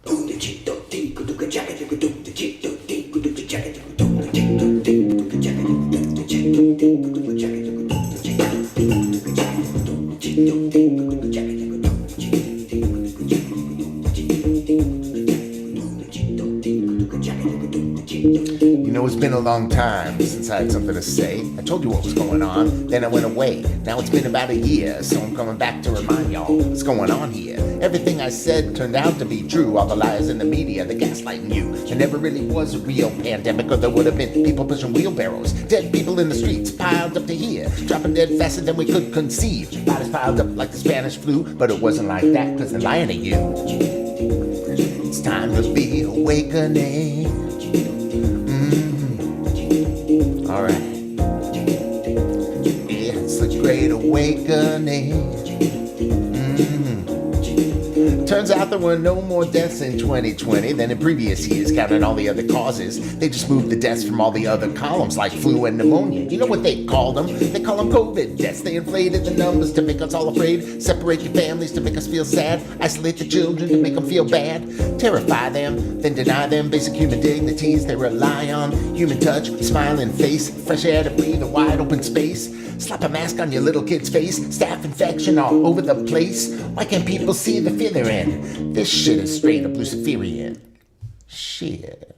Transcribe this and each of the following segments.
You know, it's been a long time since I had something to say. I told you what was going on, then I went away. Now it's been about a year, so I'm coming back to remind y'all what's going on here. Everything I said turned out to be true. All the lies in the media, the gaslighting you. There never really was a real pandemic, or there would have been people pushing wheelbarrows. Dead people in the streets, piled up to here. Dropping dead faster than we could conceive. Bodies piled up like the Spanish flu, but it wasn't like that, cause they're lying to you. It's time to be awakening. Alright. It's a great awakening. Turns out there were no more deaths in 2020 than in previous years, counting all the other causes. They just moved the deaths from all the other columns, like flu and pneumonia. You know what they called them? They call them COVID deaths. They inflated the numbers to make us all afraid, separate your families to make us feel sad, isolate the children to make them feel bad, terrify them, then deny them basic human dignities they rely on. Human touch, smiling face, fresh air to breathe, a wide open space. Slap a mask on your little kid's face, staph infection all over the place. Why can't people see the fear they're in? This shit is straight up Luciferian. Shit.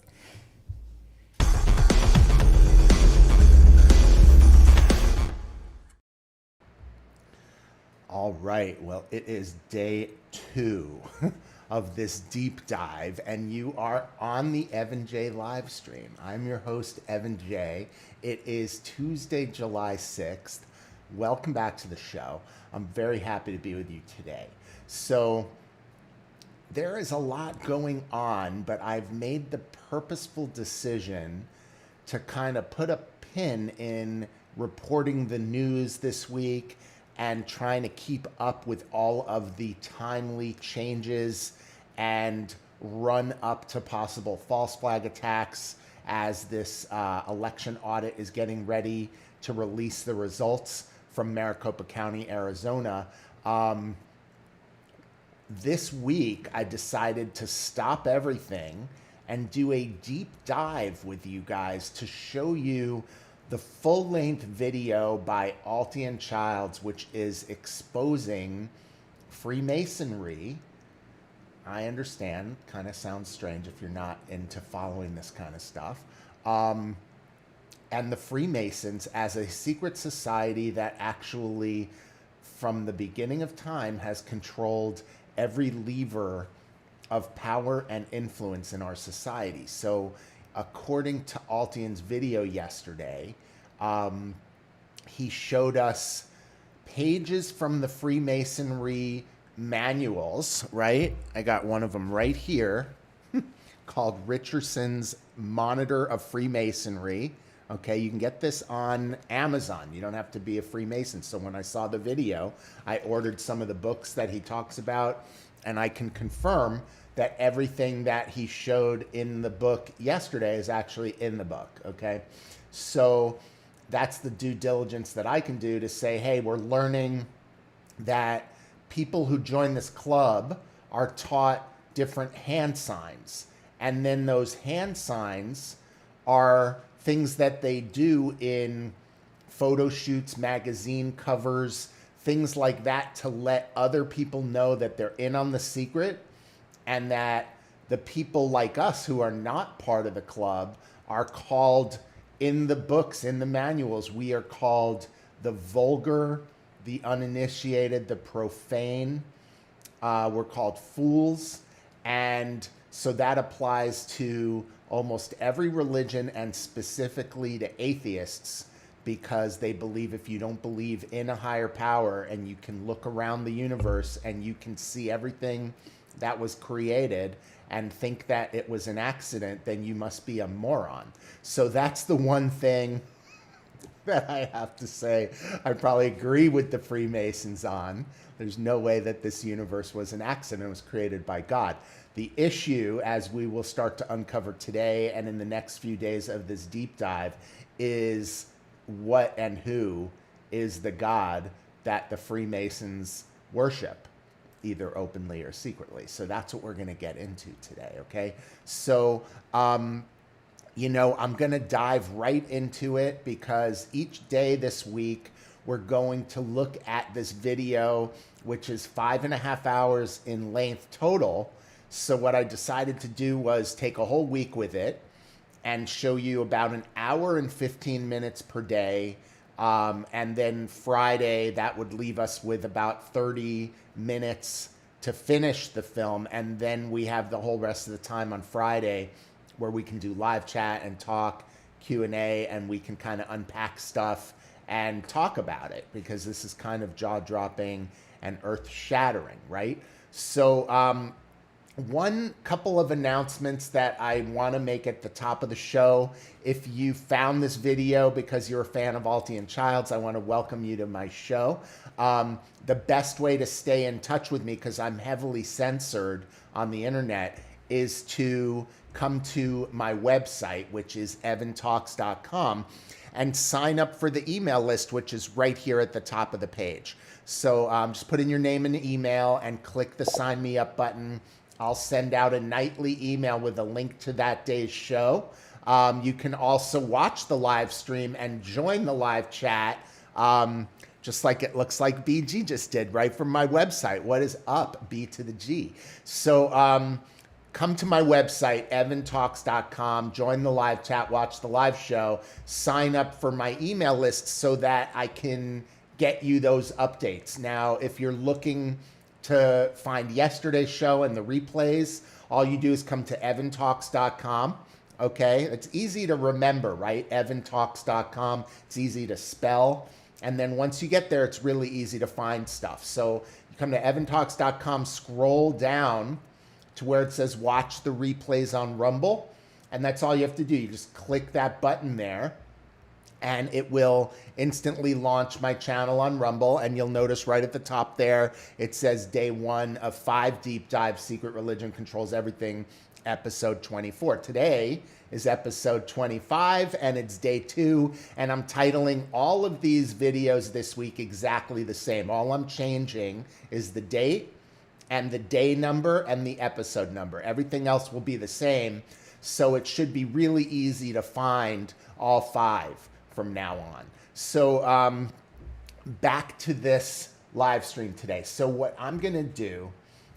All right, well, it is day 2 of this deep dive, and you are on the Evan J live stream. I'm your host, Evan J. It is Tuesday, July 6th. Welcome back to the show. I'm very happy to be with you today. So there is a lot going on, but I've made the purposeful decision to kind of put a pin in reporting the news this week and trying to keep up with all of the timely changes and run up to possible false flag attacks as this election audit is getting ready to release the results from Maricopa County, Arizona. This week, I decided to stop everything and do a deep dive with you guys to show you the full-length video by Altiyan Childs, which is exposing Freemasonry. I understand, kind of sounds strange if you're not into following this kind of stuff. And the Freemasons as a secret society that actually, from the beginning of time, has controlled every lever of power and influence in our society. So according to Altiyan's video yesterday, he showed us pages from the Freemasonry manuals, right? I got one of them right here called Richardson's Monitor of Freemasonry. Okay, you can get this on Amazon. You don't have to be a Freemason. So when I saw the video, I ordered some of the books that he talks about, and I can confirm that everything that he showed in the book yesterday is actually in the book, okay? So that's the due diligence that I can do to say, hey, we're learning that people who join this club are taught different hand signs. And then those hand signs are things that they do in photo shoots, magazine covers, things like that, to let other people know that they're in on the secret, and that the people like us who are not part of the club are called in the books, in the manuals, we are called the vulgar, the uninitiated, the profane. We're called fools. And so that applies to almost every religion, and specifically to atheists, because they believe if you don't believe in a higher power and you can look around the universe and you can see everything that was created and think that it was an accident, then you must be a moron. So that's the one thing that I have to say I probably agree with the Freemasons on. There's no way that this universe was an accident. It was created by God. The issue, as we will start to uncover today and in the next few days of this deep dive, is what and who is the God that the Freemasons worship. either openly or secretly. So that's what we're going to get into today, okay? So, you know, I'm going to dive right into it because each day this week, we're going to look at this video, which is 5.5 hours in length total. So what I decided to do was take a whole week with it and show you about an hour and 15 minutes per day. And then Friday, that would leave us with about 30 minutes to finish the film. And then we have the whole rest of the time on Friday where we can do live chat and talk, Q&A, and we can kind of unpack stuff and talk about it, because this is kind of jaw-dropping and earth-shattering, right? So one couple of announcements that I want to make at the top of the show. If you found this video because you're a fan of Altiyan Childs, I want to welcome you to my show. The best way to stay in touch with me, because I'm heavily censored on the internet, is to come to my website, which is evantalks.com, and sign up for the email list, which is right here at the top of the page. So just put in your name and email and click the sign me up button. I'll send out a nightly email with a link to that day's show. You can also watch the live stream and join the live chat, just like it looks like BG just did right from my website. What is up, B to the G? So come to my website, evantalks.com, join the live chat, watch the live show, sign up for my email list so that I can get you those updates. Now, if you're looking to find yesterday's show and the replays, all you do is come to evantalks.com. Okay, it's easy to remember, right? evantalks.com. It's easy to spell. And then once you get there, it's really easy to find stuff. So you come to evantalks.com, scroll down to where it says watch the replays on Rumble. And that's all you have to do. You just click that button there, and it will instantly launch my channel on Rumble. And you'll notice right at the top there, it says day 1 of 5 deep dive Secret Religion Controls Everything, episode 24. Today is episode 25, and it's day 2. And I'm titling all of these videos this week exactly the same. All I'm changing is the date and the day number and the episode number. Everything else will be the same. So it should be really easy to find all 5 from now on. So back to this live stream today. So what I'm gonna do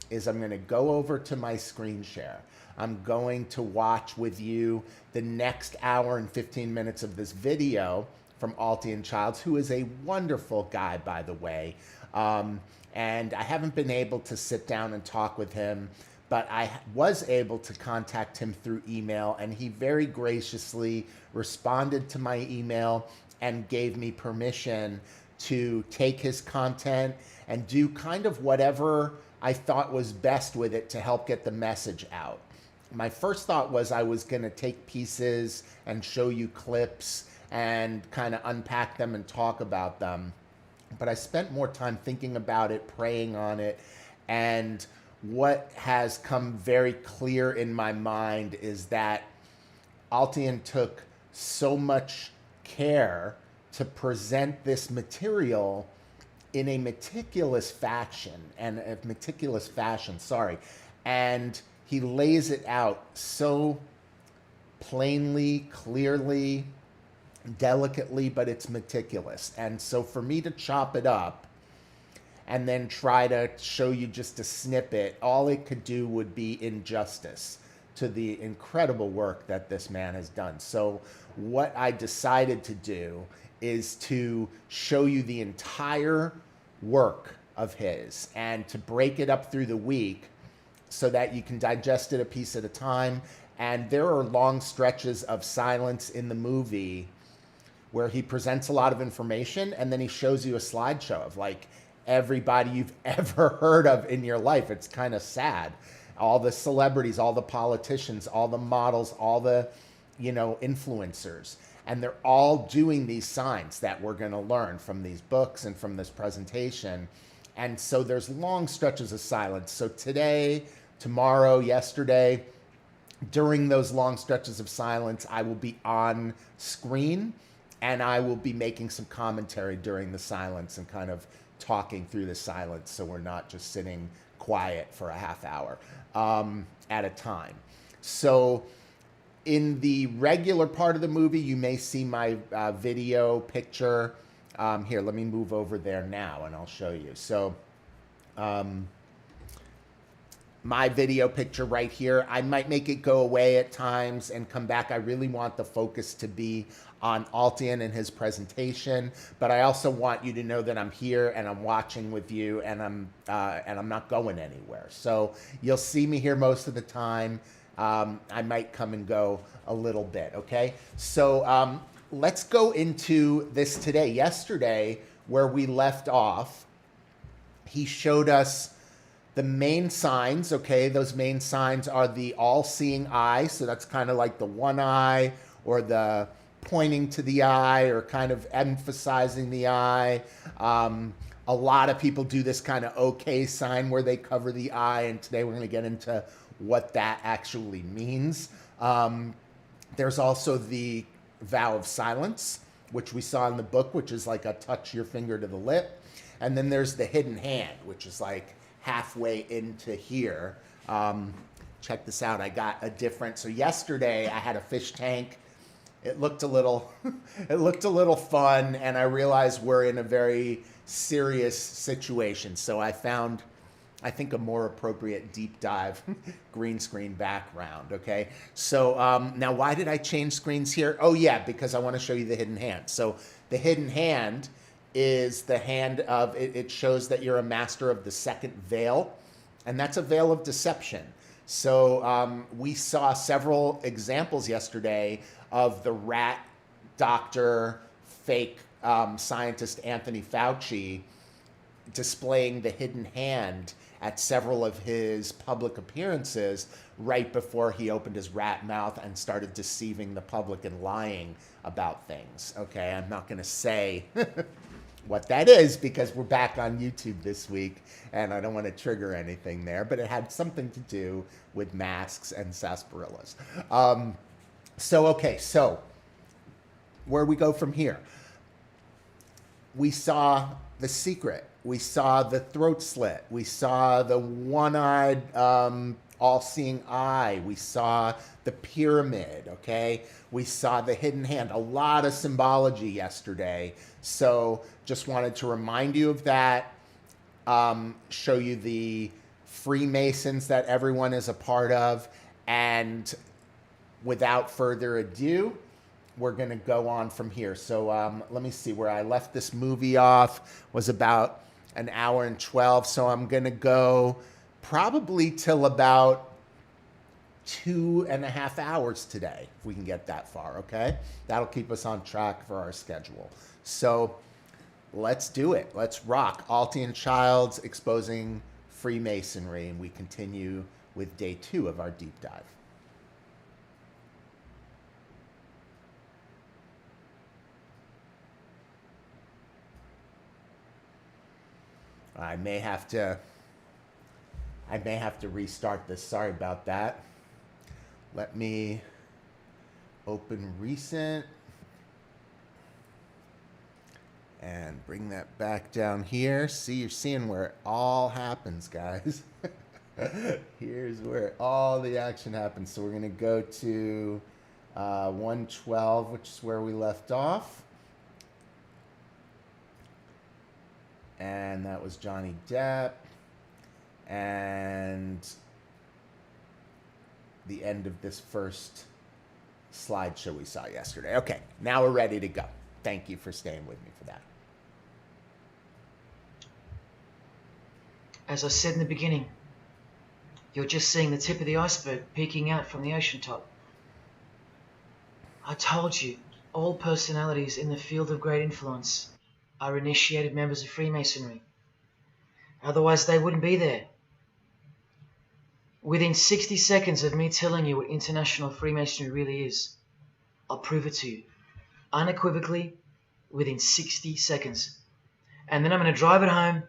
is I'm gonna go over to my screen share. I'm going to watch with you the next hour and 15 minutes of this video from Altiyan Childs, who is a wonderful guy, by the way. And I haven't been able to sit down and talk with him, but I was able to contact him through email, and he very graciously responded to my email and gave me permission to take his content and do kind of whatever I thought was best with it to help get the message out. My first thought was I was going to take pieces and show you clips and kind of unpack them and talk about them. But I spent more time thinking about it, praying on it, and what has come very clear in my mind is that Altiyan took so much care to present this material in a meticulous fashion, and he lays it out so plainly, clearly, delicately, but it's meticulous. And so for me to chop it up and then try to show you just a snippet, all it could do would be injustice to the incredible work that this man has done. So what I decided to do is to show you the entire work of his and to break it up through the week so that you can digest it a piece at a time. And there are long stretches of silence in the movie where he presents a lot of information and then he shows you a slideshow of like everybody you've ever heard of in your life. It's kind of sad. All the celebrities, all the politicians, all the models, all the, influencers. And they're all doing these signs that we're going to learn from these books and from this presentation. And so there's long stretches of silence. So today, tomorrow, yesterday, during those long stretches of silence, I will be on screen and I will be making some commentary during the silence and kind of talking through the silence so we're not just sitting quiet for a half hour at a time. So in the regular part of the movie, you may see my video picture. Here, let me move over there now and I'll show you. So my video picture right here, I might make it go away at times and come back. I really want the focus to be on Altiyan and his presentation, but I also want you to know that I'm here and I'm watching with you, and I'm not going anywhere. So you'll see me here most of the time. I might come and go a little bit, okay? So let's go into this today. Yesterday, where we left off, he showed us the main signs, okay? Those main signs are the all-seeing eye, so that's kind of like the one eye, or the pointing to the eye, or kind of emphasizing the eye. A lot of people do this kind of okay sign where they cover the eye, and today we're going to get into what that actually means. There's also the vow of silence, which we saw in the book, which is like a touch your finger to the lip. And then there's the hidden hand, which is like halfway into here. Check this out. I got a different, so yesterday I had a fish tank. It looked a little, it looked a little fun, and I realized we're in a very serious situation. So I found, I think, a more appropriate deep dive green screen background, okay? So now why did I change screens here? Oh yeah, because I want to show you the hidden hand. So the hidden hand is the hand of, it shows that you're a master of the second veil, and that's a veil of deception. So we saw several examples yesterday of the rat doctor, fake scientist Anthony Fauci displaying the hidden hand at several of his public appearances right before he opened his rat mouth and started deceiving the public and lying about things. Okay, I'm not going to say what that is because we're back on YouTube this week and I don't want to trigger anything there, but it had something to do with masks and sarsaparillas. So where we go from here? We saw the secret. We saw the throat slit. We saw the one-eyed, all-seeing eye. We saw the pyramid, okay? We saw the hidden hand. A lot of symbology yesterday. So just wanted to remind you of that, show you the Freemasons that everyone is a part of, and without further ado, we're going to go on from here. So let me see, where I left this movie off was about an hour and 12. So I'm going to go probably till about 2.5 hours today, if we can get that far, okay? That'll keep us on track for our schedule. So let's do it. Let's rock. Altiyan Childs exposing Freemasonry, and we continue with day 2 of our deep dive. I may have to restart this. Sorry about that. Let me open recent and bring that back down here. See, you're seeing where it all happens, guys. Here's where all the action happens. So we're going to go to 112, which is where we left off. And that was Johnny Depp. And the end of this first slideshow we saw yesterday. Okay, now we're ready to go. Thank you for staying with me for that. As I said in the beginning, you're just seeing the tip of the iceberg peeking out from the ocean top. I told you, all personalities in the field of great influence are initiated members of Freemasonry. Otherwise, they wouldn't be there. Within 60 seconds of me telling you what international Freemasonry really is, I'll prove it to you. Unequivocally, within 60 seconds. And then I'm going to drive it home,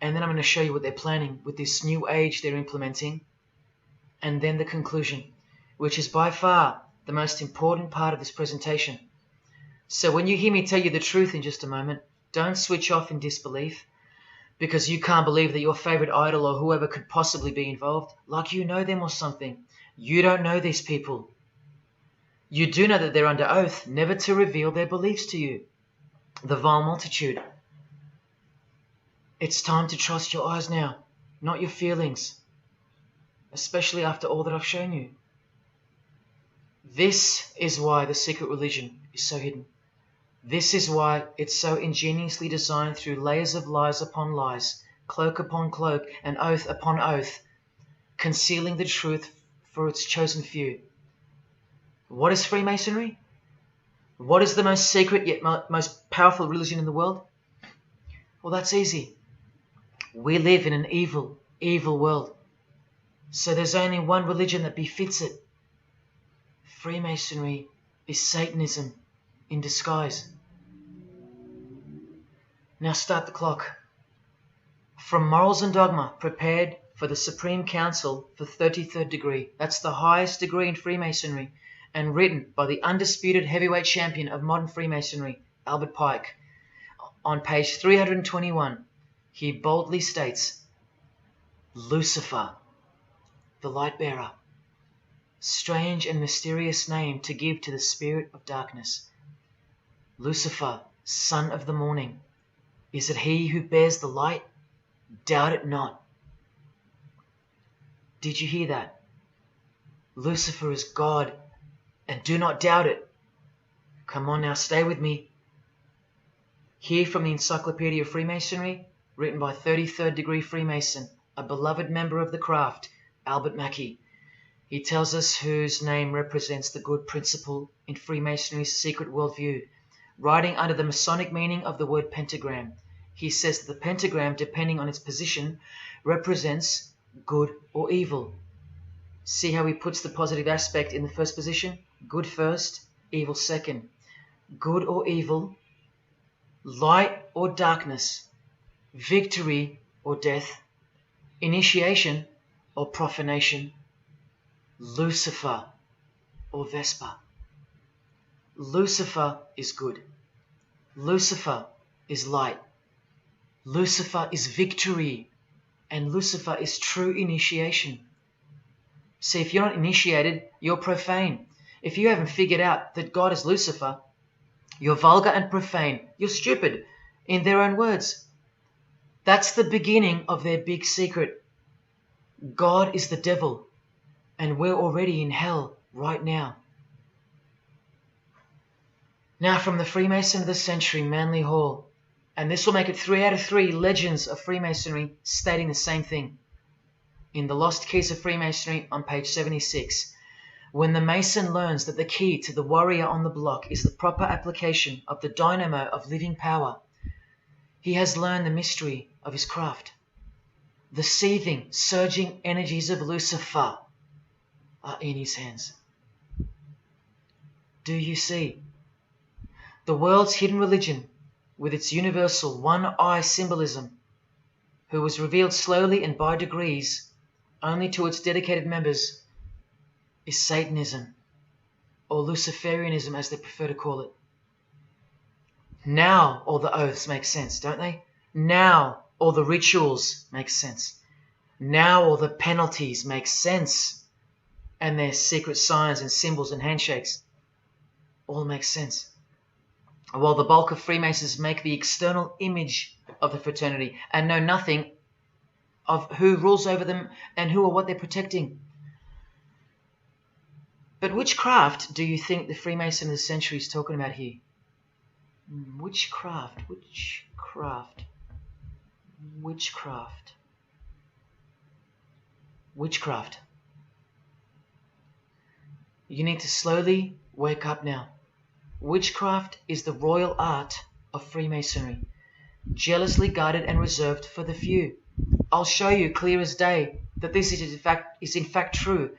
and then I'm going to show you what they're planning with this new age they're implementing, and then the conclusion, which is by far the most important part of this presentation. So when you hear me tell you the truth in just a moment, don't switch off in disbelief, because you can't believe that your favorite idol or whoever could possibly be involved, like you know them or something. You don't know these people. You do know that they're under oath never to reveal their beliefs to you. The vile multitude. It's time to trust your eyes now, not your feelings, especially after all that I've shown you. This is why the secret religion is so hidden. This is why it's so ingeniously designed through layers of lies upon lies, cloak upon cloak, and oath upon oath, concealing the truth for its chosen few. What is Freemasonry? What is the most secret yet most powerful religion in the world? Well, that's easy. We live in an evil, evil world. So there's only one religion that befits it. Freemasonry is Satanism in disguise. Now start the clock. From Morals and Dogma, prepared for the Supreme Council for 33rd degree. That's the highest degree in Freemasonry, and written by the undisputed heavyweight champion of modern Freemasonry, Albert Pike. On page 321, he boldly states, Lucifer, the light bearer. Strange and mysterious name to give to the spirit of darkness. Lucifer, son of the morning. Is it he who bears the light? Doubt it not. Did you hear that? Lucifer is God, and do not doubt it. Come on now, stay with me. Here from the Encyclopedia of Freemasonry, written by 33rd degree Freemason, a beloved member of the craft, Albert Mackey. He tells us whose name represents the good principle in Freemasonry's secret worldview. Writing under the Masonic meaning of the word pentagram, he says that the pentagram, depending on its position, represents good or evil. See how he puts the positive aspect in the first position? Good first, evil second. Good or evil, light or darkness, victory or death, initiation or profanation, Lucifer or Vesper. Lucifer is good. Lucifer is light. Lucifer is victory. And Lucifer is true initiation. See, if you're not initiated, you're profane. If you haven't figured out that God is Lucifer, you're vulgar and profane. You're stupid, in their own words. That's the beginning of their big secret. God is the devil, and we're already in hell right now. Now from the Freemason of the Century, Manly Hall, and this will make it 3 out of 3 legends of Freemasonry stating the same thing. In The Lost Keys of Freemasonry on page 76, when the Mason learns that the key to the warrior on the block is the proper application of the dynamo of living power, he has learned the mystery of his craft. The seething, surging energies of Lucifer are in his hands. Do you see? The world's hidden religion, with its universal one-eye symbolism, who was revealed slowly and by degrees only to its dedicated members, is Satanism, or Luciferianism as they prefer to call it. Now all the oaths make sense, don't they? Now all the rituals make sense. Now all the penalties make sense. And their secret signs and symbols and handshakes all make sense. While the bulk of Freemasons make the external image of the fraternity and know nothing of who rules over them and who or what they're protecting. But which craft do you think the Freemason of the Century is talking about here? Which craft? Which craft? Witchcraft. Witchcraft. You need to slowly wake up now. Witchcraft is the royal art of Freemasonry, jealously guarded and reserved for the few. I'll show you clear as day that this is in fact true.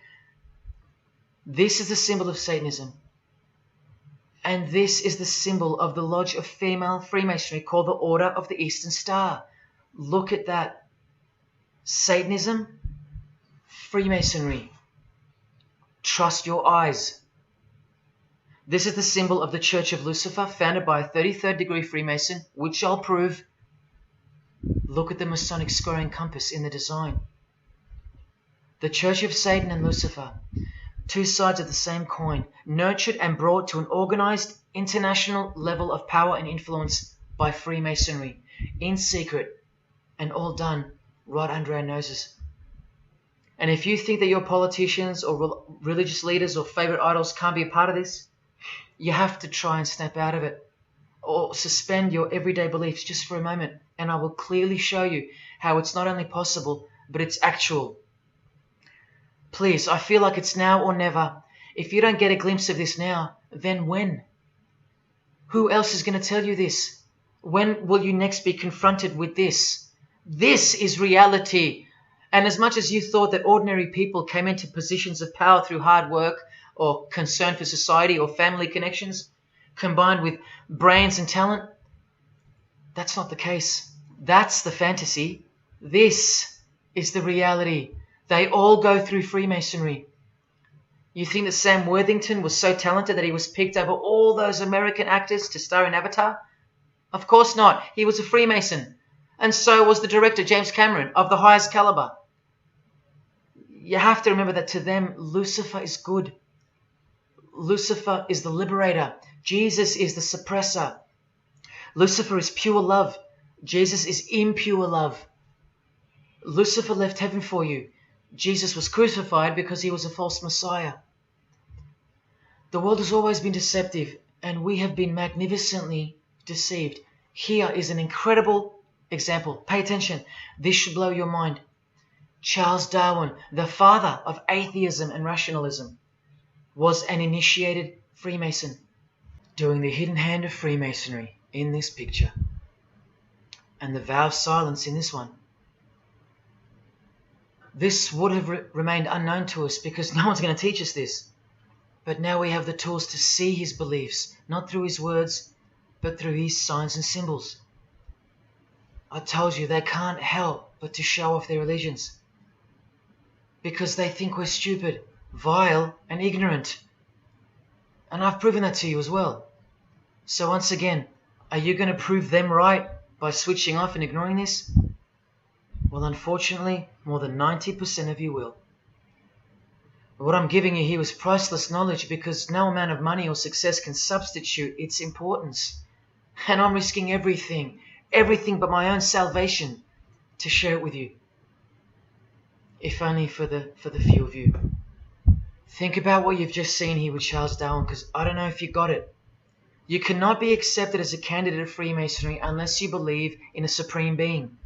This is the symbol of Satanism. And this is the symbol of the lodge of female Freemasonry called the Order of the Eastern Star. Look at that. Satanism, Freemasonry. Trust your eyes. This is the symbol of the Church of Lucifer, founded by a 33rd degree Freemason, which I'll prove. Look at the Masonic square and compass in the design. The Church of Satan and Lucifer, two sides of the same coin, nurtured and brought to an organized international level of power and influence by Freemasonry, in secret, and all done right under our noses. And if you think that your politicians or religious leaders or favorite idols can't be a part of this, you have to try and snap out of it, or suspend your everyday beliefs just for a moment, and I will clearly show you how it's not only possible, but it's actual. Please, I feel like it's now or never. If you don't get a glimpse of this now, then when? Who else is going to tell you this? When will you next be confronted with this? This is reality. And as much as you thought that ordinary people came into positions of power through hard work or concern for society or family connections, combined with brains and talent, that's not the case. That's the fantasy. This is the reality. They all go through Freemasonry. You think that Sam Worthington was so talented that he was picked over all those American actors to star in Avatar? Of course not. He was a Freemason. And so was the director, James Cameron, of the highest caliber. You have to remember that to them, Lucifer is good. Lucifer is the liberator. Jesus is the suppressor. Lucifer is pure love. Jesus is impure love. Lucifer left heaven for you. Jesus was crucified because he was a false Messiah. The world has always been deceptive, and we have been magnificently deceived. Here is an incredible example. Pay attention. This should blow your mind. Charles Darwin, the father of atheism and rationalism, was an initiated Freemason, doing the hidden hand of Freemasonry in this picture, and the vow of silence in this one. This would have remained unknown to us because no one's going to teach us this. But now we have the tools to see his beliefs, not through his words, but through his signs and symbols. I told you they can't help but to show off their allegiance, because they think we're stupid, vile, and ignorant. And I've proven that to you as well. So once again, are you going to prove them right by switching off and ignoring this? Well, unfortunately, more than 90% of you will. What I'm giving you here is priceless knowledge, because no amount of money or success can substitute its importance. And I'm risking everything but my own salvation to share it with you. If only for the few of you. Think about what you've just seen here with Charles Darwin, because I don't know if you got it. You cannot be accepted as a candidate of Freemasonry unless you believe in a supreme being,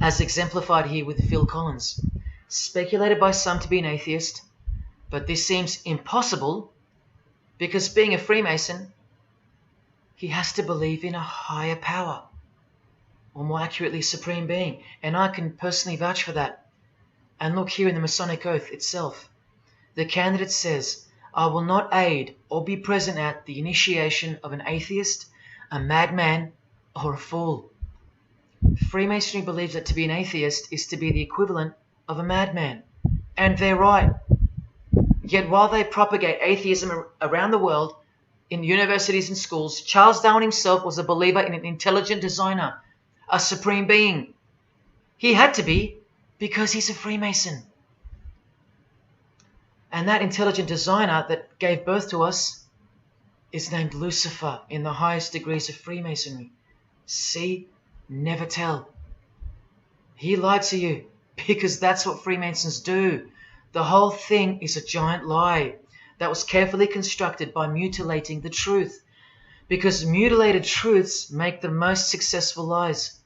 as exemplified here with Phil Collins, speculated by some to be an atheist, but this seems impossible because, being a Freemason, he has to believe in a higher power, or more accurately, supreme being, and I can personally vouch for that. And look here in the Masonic Oath itself. The candidate says, "I will not aid or be present at the initiation of an atheist, a madman, or a fool." Freemasonry believes that to be an atheist is to be the equivalent of a madman. And they're right. Yet while they propagate atheism around the world, in universities and schools, Charles Darwin himself was a believer in an intelligent designer, a supreme being. He had to be, because he's a Freemason. And that intelligent designer that gave birth to us is named Lucifer in the highest degrees of Freemasonry. See? Never tell. He lied to you, because that's what Freemasons do. The whole thing is a giant lie that was carefully constructed by mutilating the truth, because mutilated truths make the most successful lies.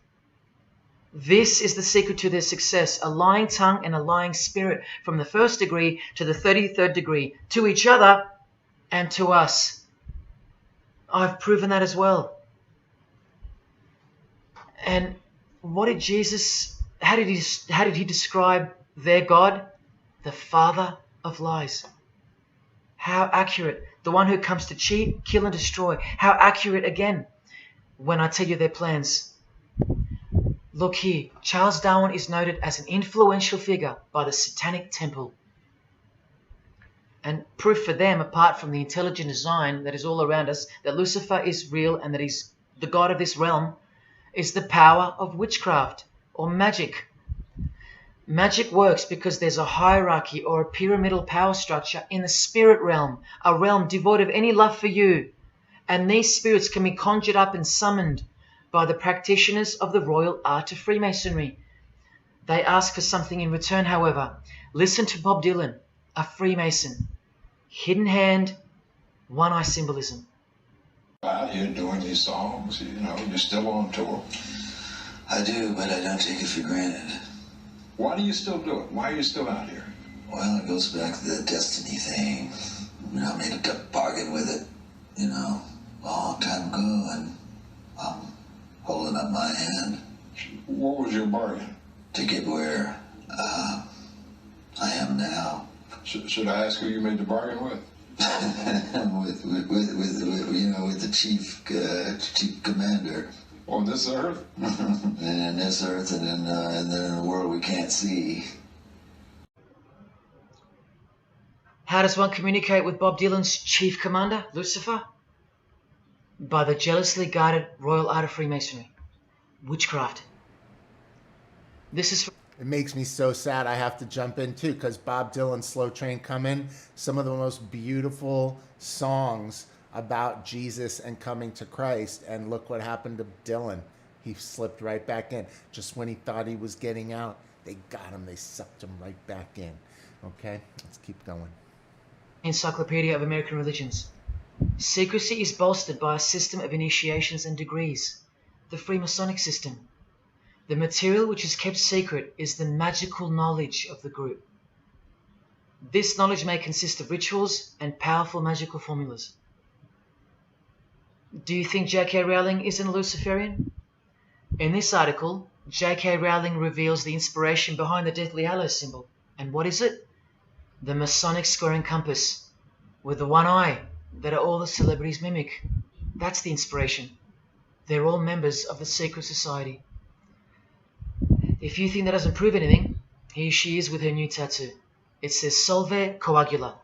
This is the secret to their success: a lying tongue and a lying spirit, from the 1st degree to the 33rd degree, to each other and to us. I've proven that as well. And what did Jesus, how did he describe their God? The father of lies. How accurate. The one who comes to cheat, kill, and destroy. How accurate again when I tell you their plans. Look here, Charles Darwin is noted as an influential figure by the Satanic Temple. And proof for them, apart from the intelligent design that is all around us, that Lucifer is real and that he's the god of this realm, is the power of witchcraft or magic. Magic works because there's a hierarchy or a pyramidal power structure in the spirit realm, a realm devoid of any love for you. And these spirits can be conjured up and summoned by the practitioners of the royal art of Freemasonry. They ask for something in return, however. Listen to Bob Dylan, a Freemason. Hidden hand, one eye symbolism. Out here doing these songs, you know, you're still on tour. I do, but I don't take it for granted. Why do you still do it? Why are you still out here? Well, it goes back to the destiny thing. You know, I made a bargain with it, you know, a long time ago, and I'm holding up my hand. What was your bargain? To get where I am now. Should I ask who you made the bargain with? with the chief commander. On this earth? And this earth, and then in the world we can't see. How does one communicate with Bob Dylan's chief commander, Lucifer? By the jealously guarded royal art of Freemasonry, witchcraft. This is. It makes me so sad I have to jump in too, because Bob Dylan's Slow Train Coming, some of the most beautiful songs about Jesus and coming to Christ, and look what happened to Dylan. He slipped right back in. Just when he thought he was getting out, they got him, they sucked him right back in. Okay, let's keep going. Encyclopedia of American Religions. Secrecy is bolstered by a system of initiations and degrees, the Freemasonic system. The material which is kept secret is the magical knowledge of the group. This knowledge may consist of rituals and powerful magical formulas. Do you think J.K. Rowling isn't a Luciferian? In this article, J.K. Rowling reveals the inspiration behind the Deathly Hallows symbol. And what is it? The Masonic squaring compass, with the one eye that all the celebrities mimic. That's the inspiration. They're all members of the secret society. If you think that doesn't prove anything, here she is with her new tattoo. It says Solve Coagula.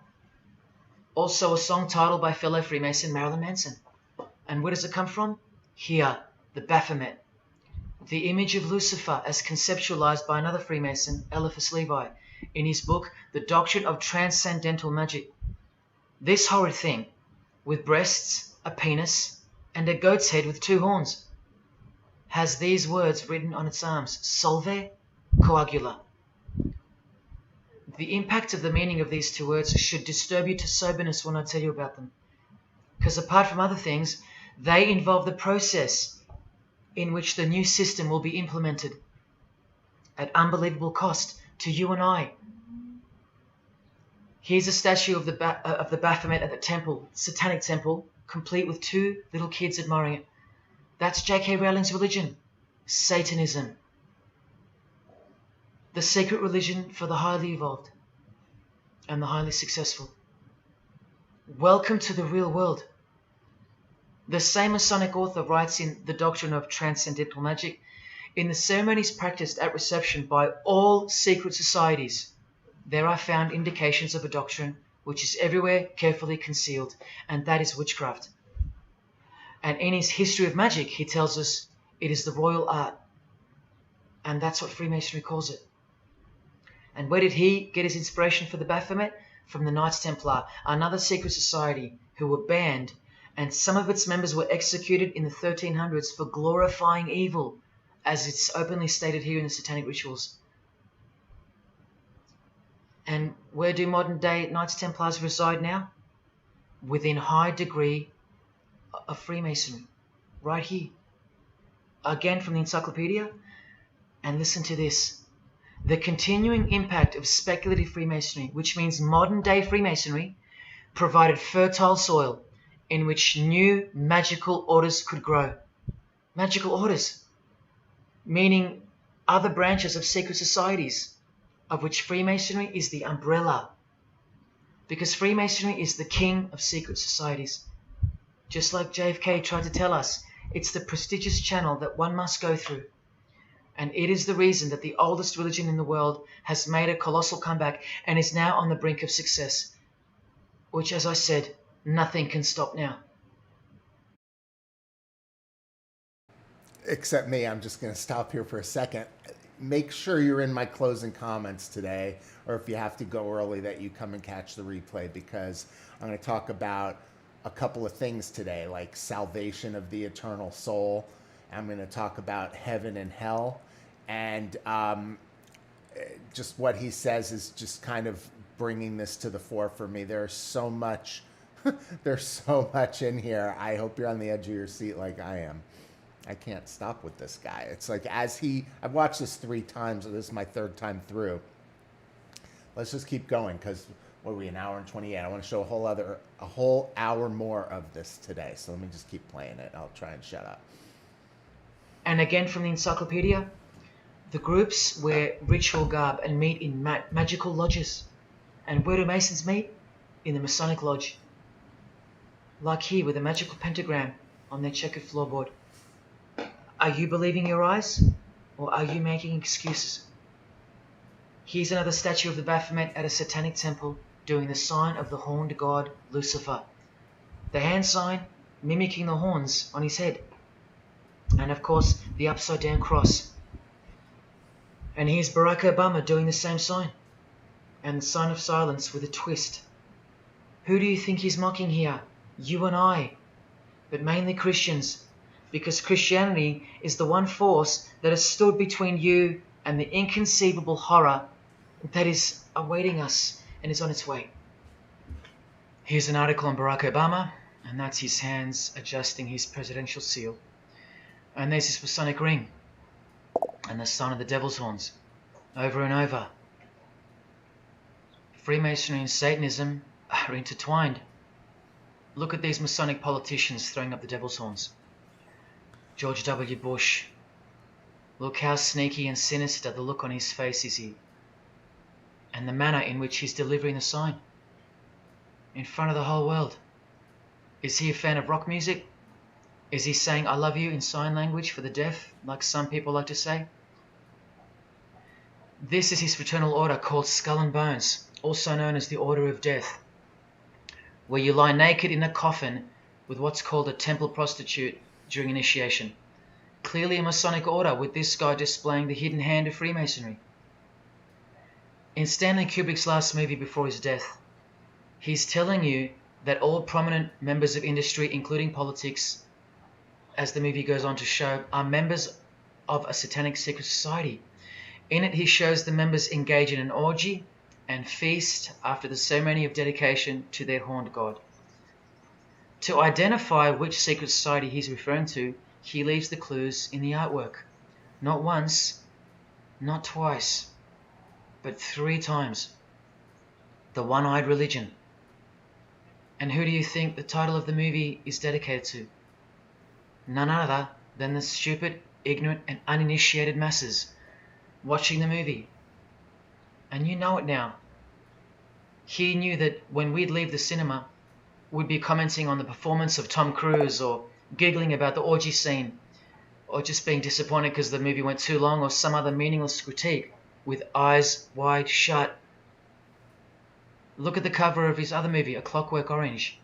Also a song title by fellow Freemason Marilyn Manson. And where does it come from? Here, the Baphomet. The image of Lucifer as conceptualized by another Freemason, Eliphas Levi, in his book, The Doctrine of Transcendental Magic. This horrid thing, with breasts, a penis, and a goat's head with two horns, has these words written on its arms, Solve Coagula. The impact of the meaning of these two words should disturb you to soberness when I tell you about them. Because apart from other things, they involve the process in which the new system will be implemented at unbelievable cost to you and I. Here's a statue of the Baphomet at the temple, Satanic temple, complete with two little kids admiring it. That's J.K. Rowling's religion, Satanism. The secret religion for the highly evolved and the highly successful. Welcome to the real world. The same Masonic author writes in The Doctrine of Transcendental Magic, in the ceremonies practiced at reception by all secret societies, there are found indications of a doctrine which is everywhere carefully concealed, and that is witchcraft. And in his History of Magic, he tells us it is the royal art. And that's what Freemasonry calls it. And where did he get his inspiration for the Baphomet? From the Knights Templar, another secret society who were banned, and some of its members were executed in the 1300s for glorifying evil, as it's openly stated here in the Satanic Rituals. And where do modern day Knights Templars reside now? Within high degree of Freemasonry, right here. Again from the encyclopedia, and listen to this. The continuing impact of speculative Freemasonry, which means modern day Freemasonry, provided fertile soil in which new magical orders could grow. Magical orders, meaning other branches of secret societies, of which Freemasonry is the umbrella. Because Freemasonry is the king of secret societies. Just like JFK tried to tell us, it's the prestigious channel that one must go through. And it is the reason that the oldest religion in the world has made a colossal comeback and is now on the brink of success. Which, as I said, nothing can stop now. except me, I'm just going to stop here for a second. Make sure you're in my closing comments today, or if you have to go early, that you come and catch the replay, because I'm going to talk about a couple of things today, like salvation of the eternal soul. I'm going to talk about heaven and hell, and just what he says is just kind of bringing this to the fore for me. There's so much, there's so much in here. I hope you're on the edge of your seat like I am. I can't stop with this guy. It's like, I've watched this 3 times, so this is my 3rd time through. Let's just keep going, because what are we, an hour and 28? I want to show a whole hour more of this today. So let me just keep playing it. I'll try and shut up. And again from the encyclopedia, the groups wear ritual garb and meet in magical lodges. And where do Masons meet? In the Masonic lodge. Like here with a magical pentagram on their checkered floorboard. Are you believing your eyes, or are you making excuses? Here's another statue of the Baphomet at a satanic temple doing the sign of the horned god Lucifer. The hand sign mimicking the horns on his head. And of course, the upside down cross. And here's Barack Obama doing the same sign. And the sign of silence with a twist. Who do you think he's mocking here? You and I. But mainly Christians. Because Christianity is the one force that has stood between you and the inconceivable horror that is awaiting us and is on its way. Here's an article on Barack Obama, and that's his hands adjusting his presidential seal. And there's his Masonic ring, and the sign of the devil's horns, over and over. Freemasonry and Satanism are intertwined. Look at these Masonic politicians throwing up the devil's horns. George W. Bush. Look how sneaky and sinister the look on his face is here. And the manner in which he's delivering the sign. In front of the whole world. Is he a fan of rock music? Is he saying I love you in sign language for the deaf, like some people like to say? This is his fraternal order called Skull and Bones, also known as the Order of Death, where you lie naked in a coffin with what's called a temple prostitute during initiation. Clearly a Masonic order, with this guy displaying the hidden hand of Freemasonry. In Stanley Kubrick's last movie before his death, he's telling you that all prominent members of industry, including politics, as the movie goes on to show, are members of a satanic secret society. In it, he shows the members engage in an orgy and feast after the ceremony of dedication to their horned god. To identify which secret society he's referring to, he leaves the clues in the artwork. Not once, not twice, but 3 times. The One-Eyed Religion. And who do you think the title of the movie is dedicated to? None other than the stupid, ignorant, and uninitiated masses watching the movie. And you know it now. He knew that when we'd leave the cinema, we'd be commenting on the performance of Tom Cruise, or giggling about the orgy scene, or just being disappointed because the movie went too long, or some other meaningless critique, with eyes wide shut. Look at the cover of his other movie, A Clockwork Orange.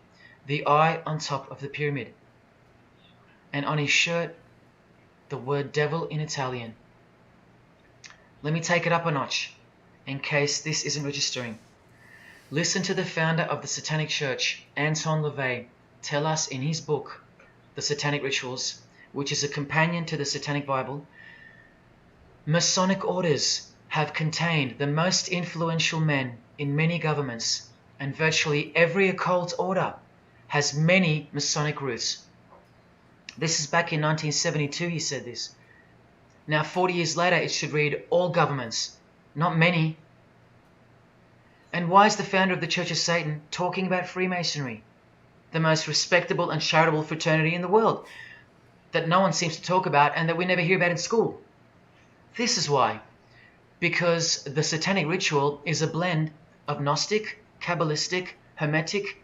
The eye on top of the pyramid. And on his shirt, the word devil in Italian. Let me take it up a notch, in case this isn't registering. Listen to the founder of the Satanic Church, Anton LaVey, tell us in his book, The Satanic Rituals, which is a companion to the Satanic Bible, Masonic orders have contained the most influential men in many governments, and virtually every occult order has many Masonic roots. This is back in 1972 he said this. Now 40 years later it should read all governments, not many. And why is the founder of the Church of Satan talking about Freemasonry, the most respectable and charitable fraternity in the world, that no one seems to talk about and that we never hear about in school? This is why. Because the Satanic Ritual is a blend of Gnostic, Kabbalistic, Hermetic,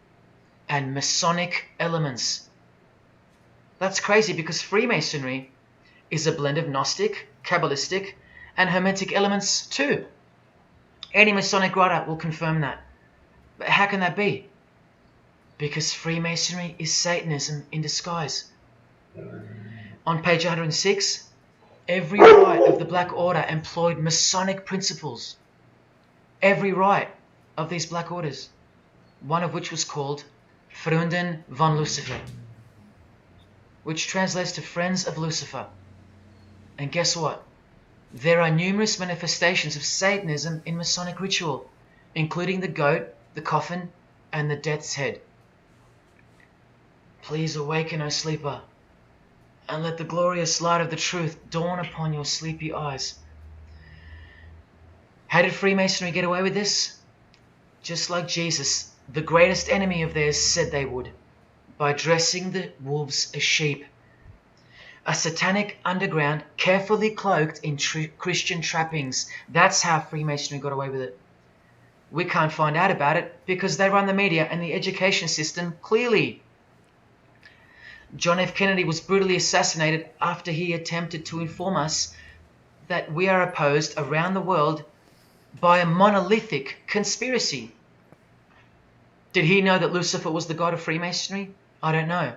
and Masonic elements. That's crazy, because Freemasonry is a blend of Gnostic, Kabbalistic, and Hermetic elements too. Any Masonic writer will confirm that. But how can that be? Because Freemasonry is Satanism in disguise. on page 106, every rite of the Black Order employed Masonic principles. Every rite of these Black Orders, one of which was called Freunden von Lucifer, which translates to Friends of Lucifer. And guess what? There are numerous manifestations of Satanism in Masonic ritual, including the goat, the coffin, and the death's head. Please awaken, O sleeper, and let the glorious light of the truth dawn upon your sleepy eyes. How did Freemasonry get away with this? Just like Jesus, the greatest enemy of theirs, said they would, by dressing the wolves as sheep. A satanic underground carefully cloaked in Christian trappings. That's how Freemasonry got away with it. We can't find out about it because they run the media and the education system clearly. John F. Kennedy was brutally assassinated after he attempted to inform us that we are opposed around the world by a monolithic conspiracy. Did he know that Lucifer was the god of Freemasonry? I don't know.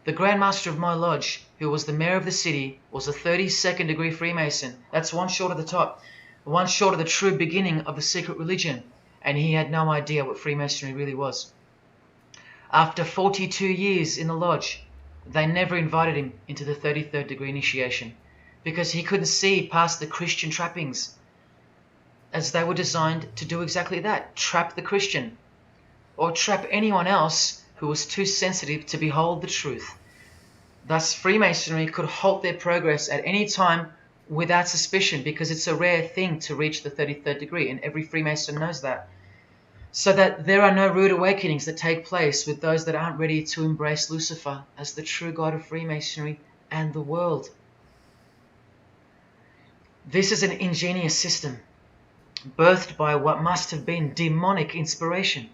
The Grand Master of my lodge, who was the mayor of the city, was a 32nd degree Freemason. That's one short of the top, one short of the true beginning of the secret religion, and he had no idea what Freemasonry really was. After 42 years in the lodge, they never invited him into the 33rd degree initiation because he couldn't see past the Christian trappings, as they were designed to do exactly that, trap the Christian, or trap anyone else who was too sensitive to behold the truth. Thus, Freemasonry could halt their progress at any time without suspicion, because it's a rare thing to reach the 33rd degree, and every Freemason knows that. So that there are no rude awakenings that take place with those that aren't ready to embrace Lucifer as the true god of Freemasonry and the world. This is an ingenious system, birthed by what must have been demonic inspiration.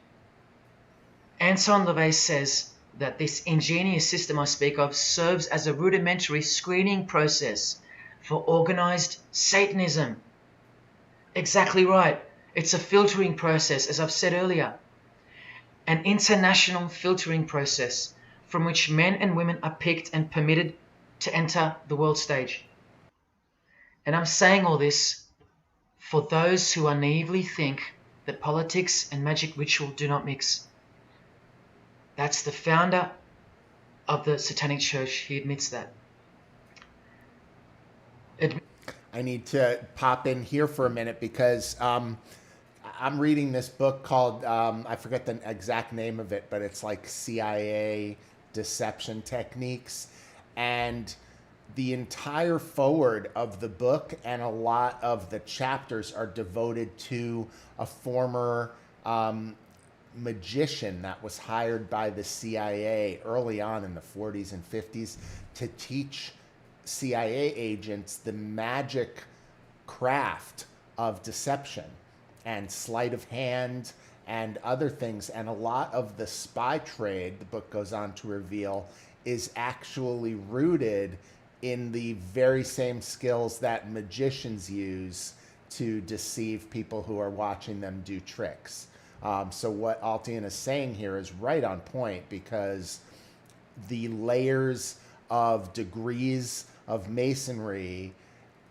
Anton LaVey says that this ingenious system I speak of serves as a rudimentary screening process for organized Satanism. Exactly right. It's a filtering process, as I've said earlier. An international filtering process from which men and women are picked and permitted to enter the world stage. And I'm saying all this for those who naively think that politics and magic ritual do not mix. That's the founder of the Satanic Church. He admits that. I need to pop in here for a minute because I'm reading this book called, I forget the exact name of it, but it's like CIA Deception Techniques. And the entire forward of the book and a lot of the chapters are devoted to a former magician that was hired by the CIA early on in the 40s and 50s to teach CIA agents the magic craft of deception and sleight of hand and other things. And a lot of the spy trade, the book goes on to reveal, is actually rooted in the very same skills that magicians use to deceive people who are watching them do tricks. So what Altiyan is saying here is right on point, because the layers of degrees of masonry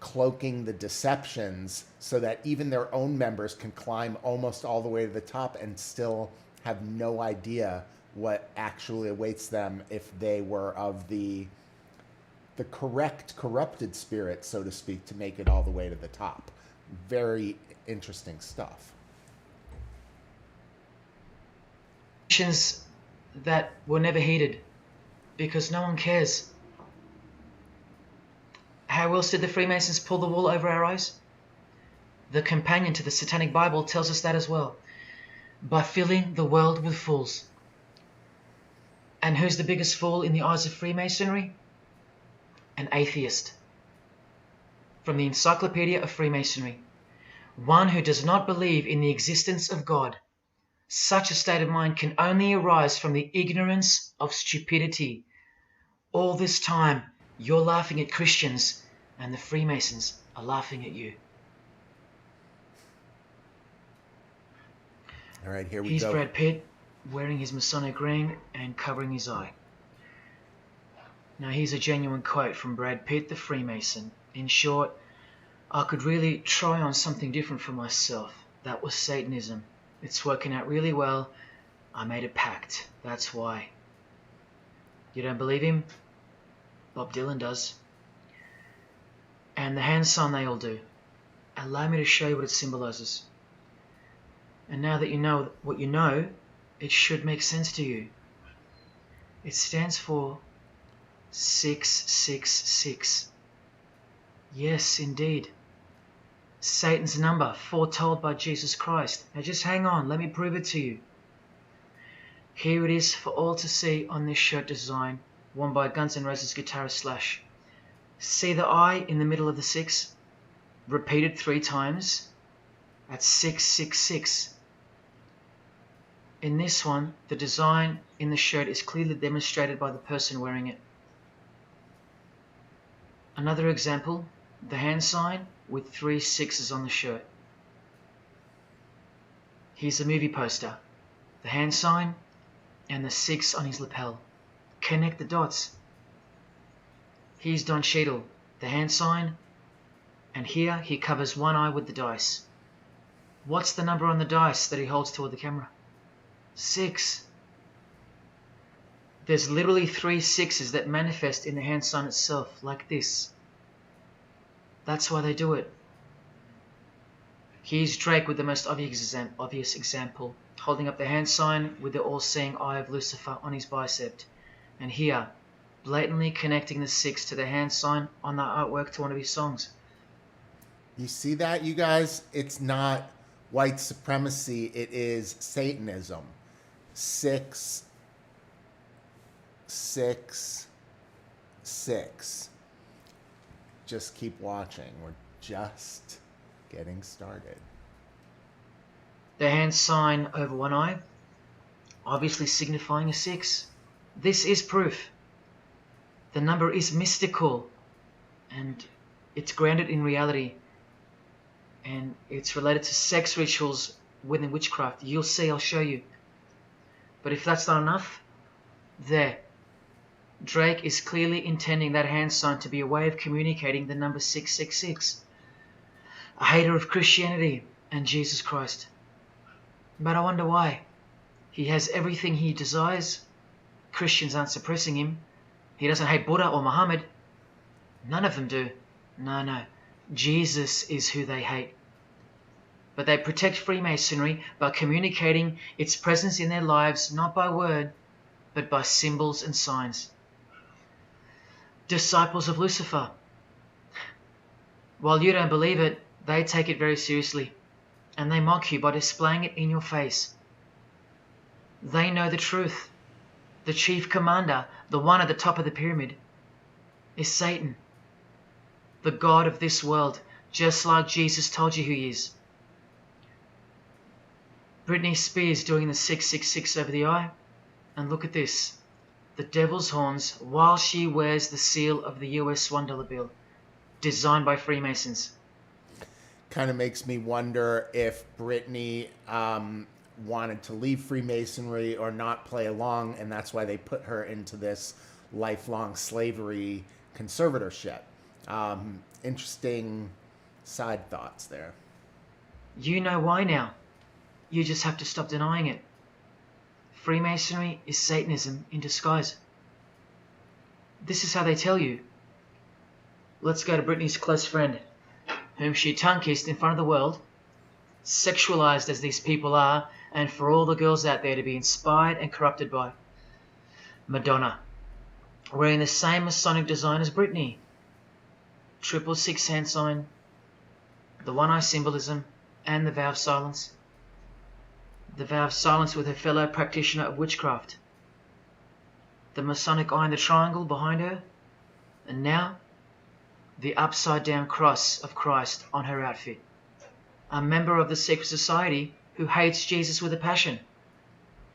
cloaking the deceptions so that even their own members can climb almost all the way to the top and still have no idea what actually awaits them if they were of the correct corrupted spirit, so to speak, to make it all the way to the top. Very interesting stuff. That were never heeded because no one cares. How else did the Freemasons pull the wool over our eyes? The companion to the Satanic Bible tells us that as well. By filling the world with fools. And who's the biggest fool in the eyes of Freemasonry? An atheist. From the Encyclopedia of Freemasonry. One who does not believe in the existence of God. Such a state of mind can only arise from the ignorance of stupidity. All this time, you're laughing at Christians, and the Freemasons are laughing at you. All right, here we Here's go. Brad Pitt, wearing his Masonic ring and covering his eye. Now here's a genuine quote from Brad Pitt, the Freemason. In short, I could really try on something different for myself. That was Satanism. It's working out really well. I made a pact. That's why. You don't believe him? Bob Dylan does. And the hand sign they all do. Allow me to show you what it symbolizes. And now that you know what you know, it should make sense to you. It stands for 666. Yes, indeed. Satan's number, foretold by Jesus Christ. Now just hang on, let me prove it to you. Here it is for all to see on this shirt design, worn by Guns N' Roses guitarist Slash. See the I in the middle of the 6? Repeated 3 times. That's 666. In this one, the design in the shirt is clearly demonstrated by the person wearing it. Another example, the hand sign with 3 6s on the shirt. Here's a movie poster, the hand sign and the 6 on his lapel. Connect the dots. Here's Don Cheadle, the hand sign, and here he covers one eye with the dice. What's the number on the dice that he holds toward the camera? 6. There's literally 3 6s that manifest in the hand sign itself, like this. That's why they do it. Here's Drake with the most obvious example, holding up the hand sign with the all-seeing eye of Lucifer on his bicep. And here, blatantly connecting the 6 to the hand sign on the artwork to one of his songs. You see that, you guys? It's not white supremacy, it is Satanism. 6, 6, 6. Just keep watching. We're just getting started. The hand sign over one eye, obviously signifying a 6. This is proof. The number is mystical and it's grounded in reality, and it's related to sex rituals within witchcraft. You'll see, I'll show you. But if that's not enough, there. Drake is clearly intending that hand sign to be a way of communicating the number 666. A hater of Christianity and Jesus Christ. But I wonder why. He has everything he desires. Christians aren't suppressing him. He doesn't hate Buddha or Muhammad. None of them do. No. Jesus is who they hate. But they protect Freemasonry by communicating its presence in their lives, not by word, but by symbols and signs. Disciples of Lucifer. While you don't believe it, they take it very seriously, and they mock you by displaying it in your face. They know the truth. The chief commander, the one at the top of the pyramid, is Satan, the god of this world, just like Jesus told you who he is. Britney Spears doing the 666 over the eye, and look at this, the devil's horns while she wears the seal of the US $1 bill, designed by Freemasons. Kind of makes me wonder if Britney wanted to leave Freemasonry or not play along, and that's why they put her into this lifelong slavery conservatorship. Interesting side thoughts there. You know why now. You just have to stop denying it. Freemasonry is Satanism in disguise. This is how they tell you. Let's go to Britney's close friend, whom she tongue-kissed in front of the world, sexualized as these people are, and for all the girls out there to be inspired and corrupted by. Madonna, wearing the same Masonic design as Britney. 666 hand sign, the one eye symbolism, and the vow of silence. The vow of silence with her fellow practitioner of witchcraft. The Masonic eye in the triangle behind her, and now the upside down cross of Christ on her outfit. A member of the secret society who hates Jesus with a passion,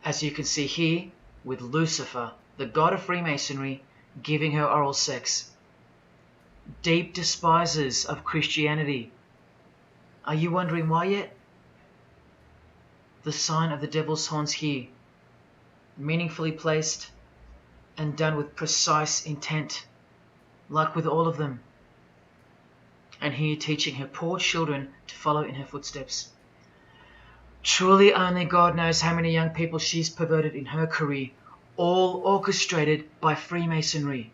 as you can see here with Lucifer, the god of Freemasonry, giving her oral sex. Deep despisers of Christianity. Are you wondering why yet? The sign of the devil's horns here, meaningfully placed and done with precise intent, like with all of them. And here teaching her poor children to follow in her footsteps. Truly only God knows how many young people she's perverted in her career, all orchestrated by Freemasonry.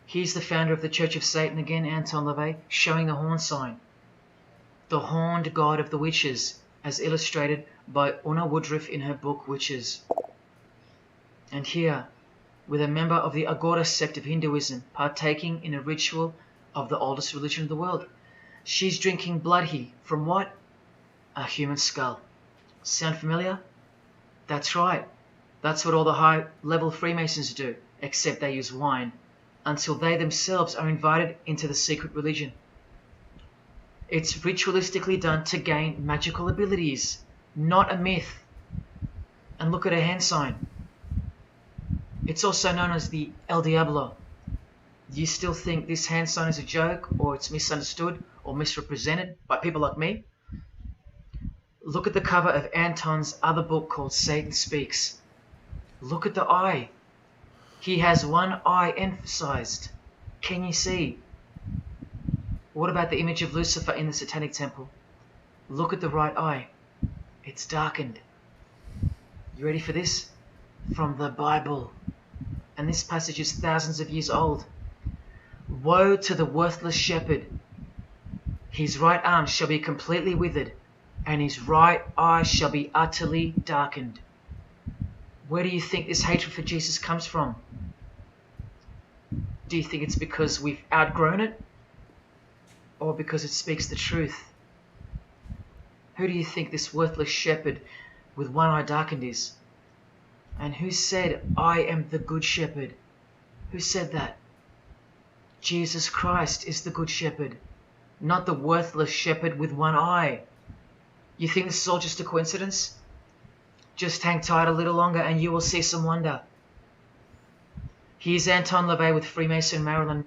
Here's the founder of the Church of Satan again, Anton LaVey, showing the horn sign. The horned god of the witches, as illustrated by Una Woodruff in her book Witches. And here, with a member of the Agora sect of Hinduism partaking in a ritual of the oldest religion of the world. She's drinking blood here from what? A human skull. Sound familiar? That's right. That's what all the high-level Freemasons do, except they use wine, until they themselves are invited into the secret religion. It's ritualistically done to gain magical abilities, not a myth. And look at her hand sign. It's also known as the El Diablo. Do you still think this hand sign is a joke, or it's misunderstood or misrepresented by people like me? Look at the cover of Anton's other book called Satan Speaks. Look at the eye. He has one eye emphasized. Can you see? What about the image of Lucifer in the Satanic Temple? Look at the right eye. It's darkened. You ready for this? From the Bible. And this passage is thousands of years old. Woe to the worthless shepherd. His right arm shall be completely withered, and his right eye shall be utterly darkened. Where do you think this hatred for Jesus comes from? Do you think it's because we've outgrown it? Or because it speaks the truth? Who do you think this worthless shepherd with one eye darkened is? And who said, I am the good shepherd? Who said that? Jesus Christ is the good shepherd, not the worthless shepherd with one eye. You think this is all just a coincidence? Just hang tight a little longer and you will see some wonder. Here's Anton LaVey with Freemason Maryland.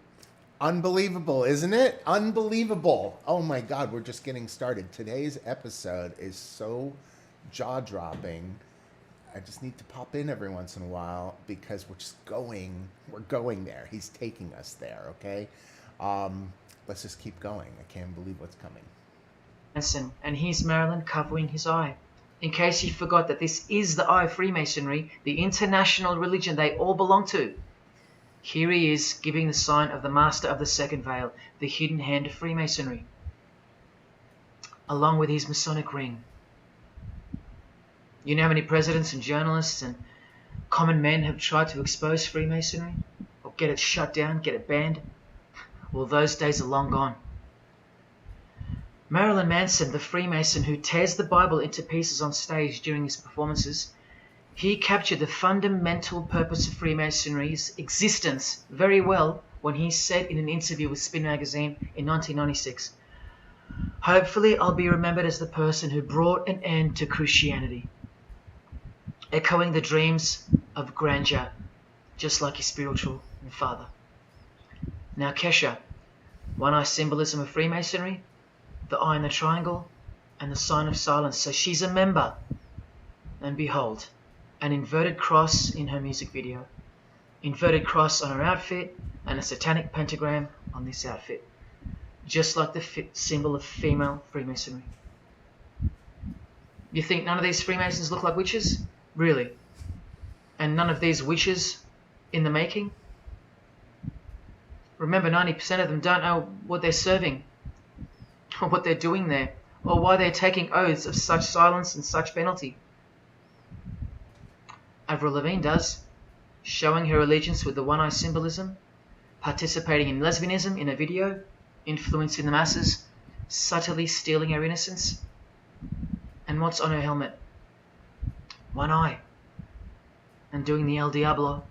Unbelievable, isn't it? Unbelievable. Oh my God, we're just getting started. Today's episode is so jaw-dropping. I just need to pop in every once in a while because we're going there. He's taking us there, okay? Let's just keep going. I can't believe what's coming. And here's Maryland covering his eye. In case you forgot that this is the eye of Freemasonry, the international religion they all belong to. Here he is giving the sign of the Master of the Second Veil, the hidden hand of Freemasonry, along with his Masonic ring. You know how many presidents and journalists and common men have tried to expose Freemasonry? Or get it shut down, get it banned? Well, those days are long gone. Marilyn Manson, the Freemason who tears the Bible into pieces on stage during his performances, he captured the fundamental purpose of Freemasonry's existence very well when he said in an interview with Spin magazine in 1996, "Hopefully I'll be remembered as the person who brought an end to Christianity," echoing the dreams of grandeur, just like his spiritual father. Now Kesha, one-eye symbolism of Freemasonry, the eye in the triangle, and the sign of silence. So she's a member. And behold, an inverted cross in her music video, inverted cross on her outfit, and a satanic pentagram on this outfit, just like the symbol of female Freemasonry. You think none of these Freemasons look like witches? Really? And none of these witches in the making? Remember, 90% of them don't know what they're serving, or what they're doing there, or why they're taking oaths of such silence and such penalty. Avril Lavigne does, showing her allegiance with the one-eye symbolism, participating in lesbianism in a video, influencing the masses, subtly stealing her innocence. And what's on her helmet? One eye. And doing the El Diablo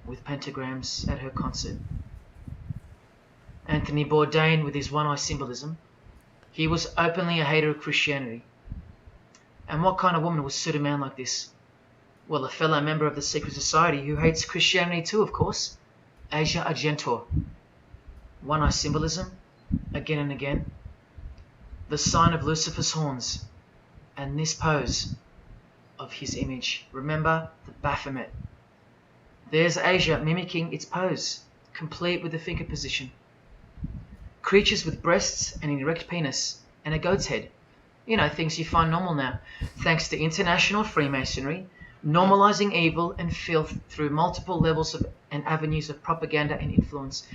with pentagrams at her concert. Anthony Bourdain with his one-eye symbolism. He was openly a hater of Christianity. And what kind of woman would suit a man like this? Well, a fellow member of the secret society who hates Christianity too, of course. Asia Argento. One-eye symbolism, again and again. The sign of Lucifer's horns. And this pose of his image. Remember the Baphomet. There's Asia mimicking its pose, complete with the finger position. Creatures with breasts and an erect penis and a goat's head. You know, things you find normal now. Thanks to international Freemasonry, normalizing evil and filth through multiple levels of and avenues of propaganda and influence,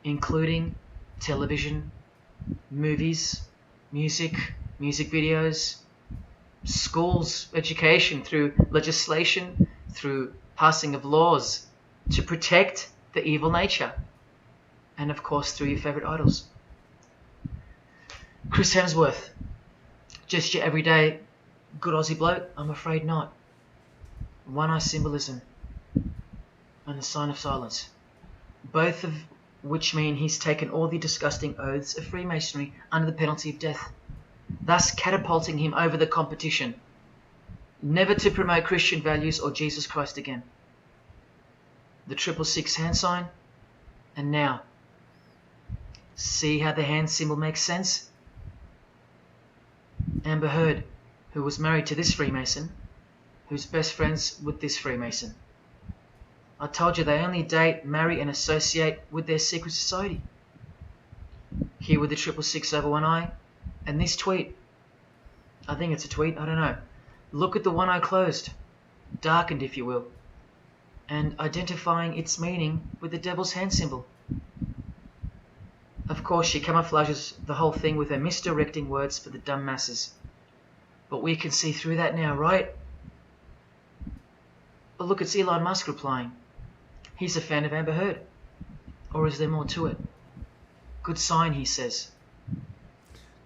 including television, movies, music videos, schools, education, through legislation, through passing of laws to protect the evil nature, and of course through your favorite idols. Chris Hemsworth, just your everyday good Aussie bloke? I'm afraid not. One eye symbolism and the sign of silence, both of which mean he's taken all the disgusting oaths of Freemasonry under the penalty of death, thus catapulting him over the competition, never to promote Christian values or Jesus Christ again. The 666 hand sign, and now, see how the hand symbol makes sense? Amber Heard, who was married to this Freemason, who's best friends with this Freemason. I told you they only date, marry and associate with their secret society. Here with the 666 over one eye, and this tweet. I think it's a tweet, I don't know. Look at the one eye closed, darkened if you will, and identifying its meaning with the devil's hand symbol. Of course, she camouflages the whole thing with her misdirecting words for the dumb masses. But we can see through that now, right? But look, it's Elon Musk replying. He's a fan of Amber Heard. Or is there more to it? Good sign, he says.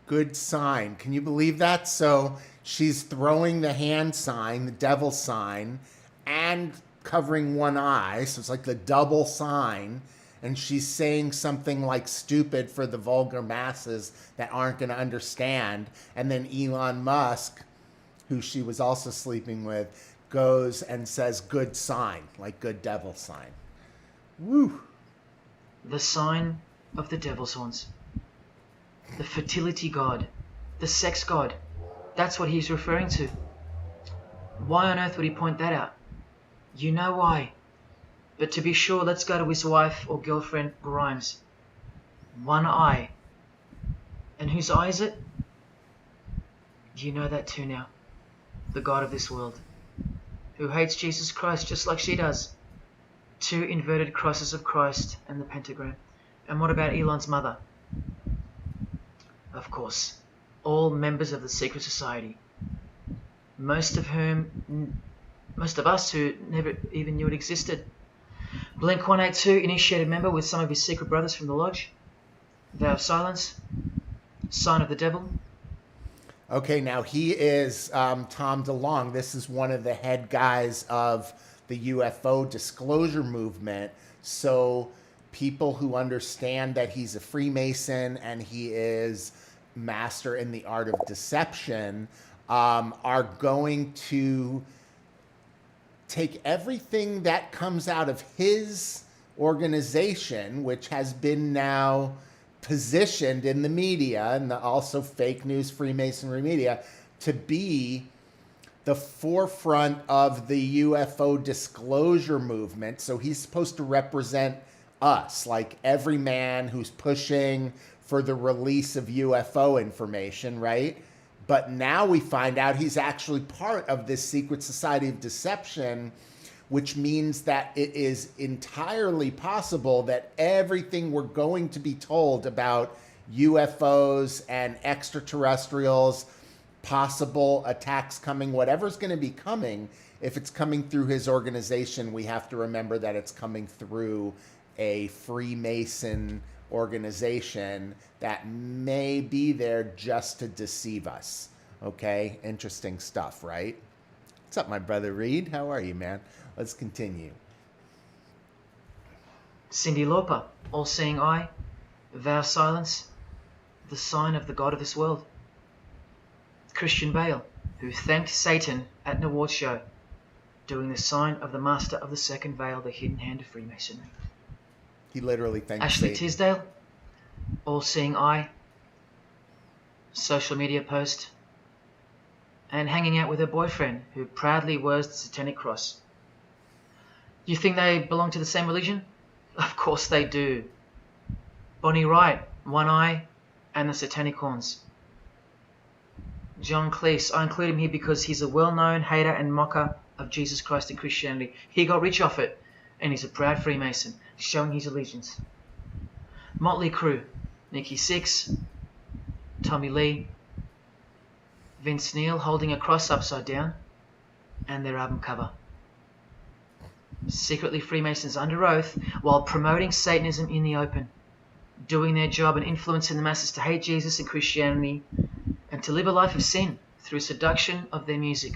Good sign. Can you believe that? So she's throwing the hand sign, the devil sign, and covering one eye. So it's like the double sign. And she's saying something like stupid for the vulgar masses that aren't going to understand. And then Elon Musk, who she was also sleeping with, goes and says good sign, like good devil sign. Woo! The sign of the devil's horns. The fertility god. The sex god. That's what he's referring to. Why on earth would he point that out? You know why. But to be sure, let's go to his wife or girlfriend, Grimes. One eye. And whose eye is it? You know that too now. The god of this world. Who hates Jesus Christ just like she does. 2 inverted crosses of Christ and the pentagram. And what about Elon's mother? Of course, all members of the secret society. Most of us who never even knew it existed. Blink 182 initiated member with some of his secret brothers from the lodge. Vow of silence. Sign of the devil. Okay, now he is Tom DeLonge. This is one of the head guys of the UFO disclosure movement. So people who understand that he's a Freemason and he is master in the art of deception are going to take everything that comes out of his organization, which has been now positioned in the media and also fake news Freemasonry media, to be the forefront of the UFO disclosure movement. So he's supposed to represent us, like every man who's pushing for the release of UFO information, right? But now we find out he's actually part of this secret society of deception, which means that it is entirely possible that everything we're going to be told about UFOs and extraterrestrials, possible attacks coming, whatever's going to be coming, if it's coming through his organization, we have to remember that it's coming through a Freemason organization that may be there just to deceive us. Okay, interesting stuff, right? What's up, my brother Reed? How are you, man? Let's continue. Cyndi Lauper, all-seeing eye, vow silence, the sign of the god of this world. Christian Bale, who thanked Satan at an award show, doing the sign of the master of the second veil, the hidden hand of Freemasonry. He literally thanked Ashley Satan. Tisdale, all-seeing eye, social media post, and hanging out with her boyfriend, who proudly wears the satanic cross. You think they belong to the same religion? Of course they do. Bonnie Wright, One Eye, and the Satanic Horns. John Cleese, I include him here because he's a well-known hater and mocker of Jesus Christ and Christianity. He got rich off it, and he's a proud Freemason, showing his allegiance. Motley Crue, Nikki Sixx, Tommy Lee, Vince Neil holding a cross upside down, and their album cover. Secretly Freemasons under oath while promoting Satanism in the open, doing their job and influencing the masses to hate Jesus and Christianity and to live a life of sin through seduction of their music.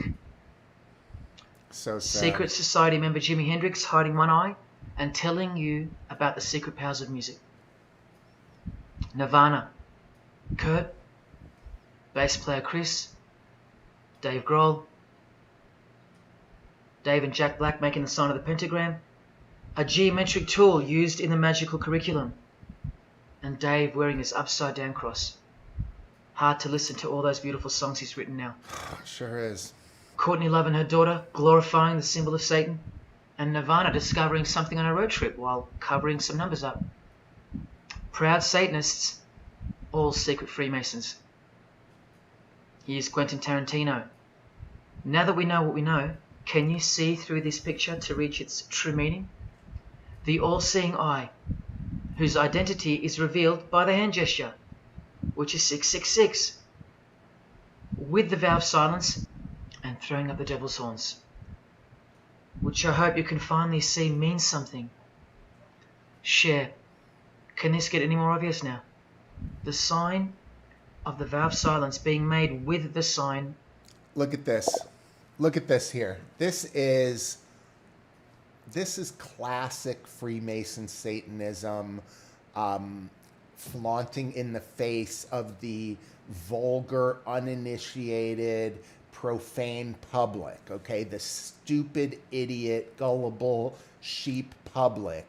So sad. Secret Society member Jimi Hendrix hiding one eye and telling you about the secret powers of music. Nirvana, Kurt, bass player Chris, Dave Grohl, Dave and Jack Black making the sign of the pentagram, a geometric tool used in the magical curriculum, and Dave wearing his upside down cross. Hard to listen to all those beautiful songs he's written now. Sure is. Courtney Love and her daughter glorifying the symbol of Satan, and Nirvana discovering something on a road trip while covering some numbers up. Proud Satanists, all secret Freemasons. Here's Quentin Tarantino. Now that we know what we know, can you see through this picture to reach its true meaning? The all-seeing eye, whose identity is revealed by the hand gesture, which is 666, with the vow of silence and throwing up the devil's horns, which I hope you can finally see means something. Share. Can this get any more obvious now? The sign of the vow of silence being made with the sign. Look at this. Look at this here. This is classic Freemason Satanism, flaunting in the face of the vulgar, uninitiated, profane public, okay? The stupid, idiot, gullible sheep public,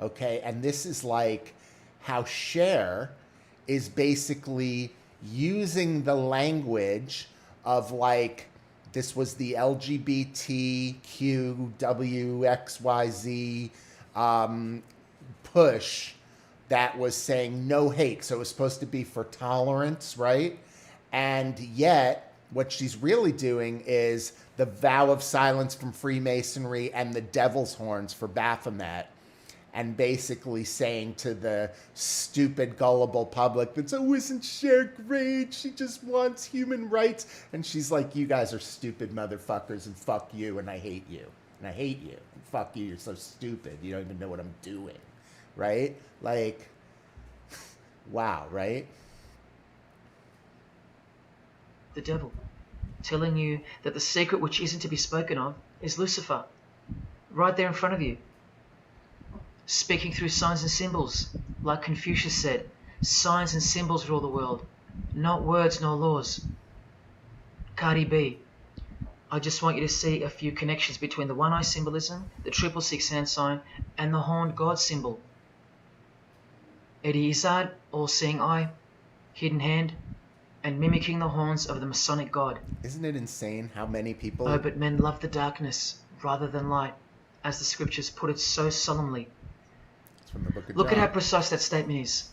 okay? And this is like how Cher is basically using the language of like, this was the LGBTQWXYZ push that was saying no hate. So it was supposed to be for tolerance, right? And yet, what she's really doing is the vow of silence from Freemasonry and the devil's horns for Baphomet. And basically saying to the stupid, gullible public that's, oh, isn't Cher great? She just wants human rights. And she's like, you guys are stupid motherfuckers, and fuck you, and I hate you. And I hate you. And fuck you, you're so stupid. You don't even know what I'm doing. Right? Like, wow, right? The devil, telling you that the secret which isn't to be spoken of is Lucifer, right there in front of you. Speaking through signs and symbols, like Confucius said, signs and symbols rule the world, not words nor laws. Cardi B, I just want you to see a few connections between the one-eye symbolism, the 666 hand sign, and the horned God symbol. Eddie Izzard, all-seeing eye, hidden hand, and mimicking the horns of the Masonic God. Isn't it insane how many people... Oh, but men love the darkness rather than light, as the scriptures put it so solemnly. From the Book of Look John. at how precise that statement is.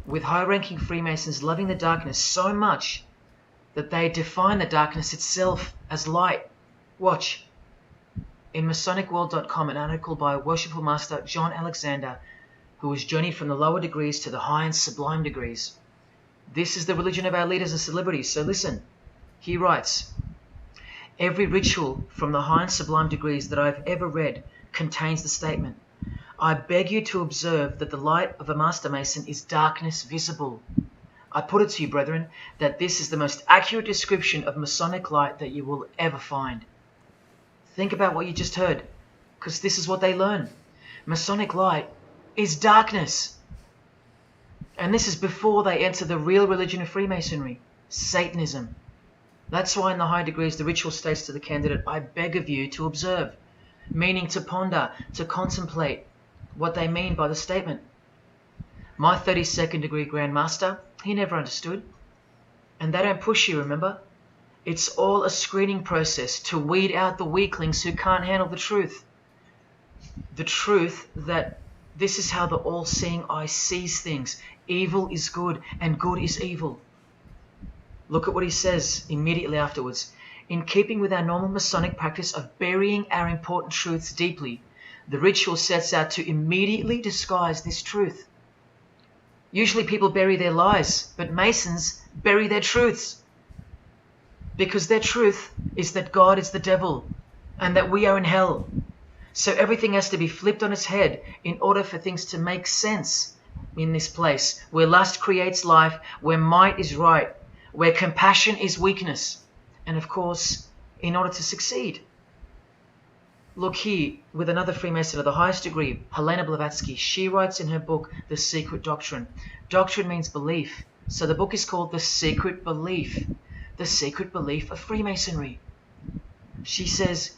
With high-ranking Freemasons loving the darkness so much that they define the darkness itself as light. Watch. In MasonicWorld.com, an article by Worshipful Master John Alexander, who has journeyed from the lower degrees to the high and sublime degrees. This is the religion of our leaders and celebrities, so listen. He writes, every ritual from the high and sublime degrees that I've ever read contains the statement, I beg you to observe that the light of a Master Mason is darkness visible. I put it to you, brethren, that this is the most accurate description of Masonic light that you will ever find. Think about what you just heard, because this is what they learn. Masonic light is darkness. And this is before they enter the real religion of Freemasonry, Satanism. That's why in the high degrees the ritual states to the candidate, I beg of you to observe, meaning to ponder, to contemplate what they mean by the statement. My 32nd degree Grand Master, he never understood. And they don't push you, remember? It's all a screening process to weed out the weaklings who can't handle the truth. the truth that this is how the all-seeing eye sees things. Evil is good and good is evil. Look at what he says immediately afterwards. In keeping with our normal Masonic practice of burying our important truths deeply, the ritual sets out to immediately disguise this truth. Usually people bury their lies, but Masons bury their truths. Because their truth is that God is the devil and that we are in hell. So everything has to be flipped on its head in order for things to make sense in this place where lust creates life, where might is right, where compassion is weakness, and of course, in order to succeed. Look here, with another Freemason of the highest degree, Helena Blavatsky. She writes in her book, The Secret Doctrine. Doctrine means belief. So the book is called The Secret Belief. The Secret Belief of Freemasonry. She says,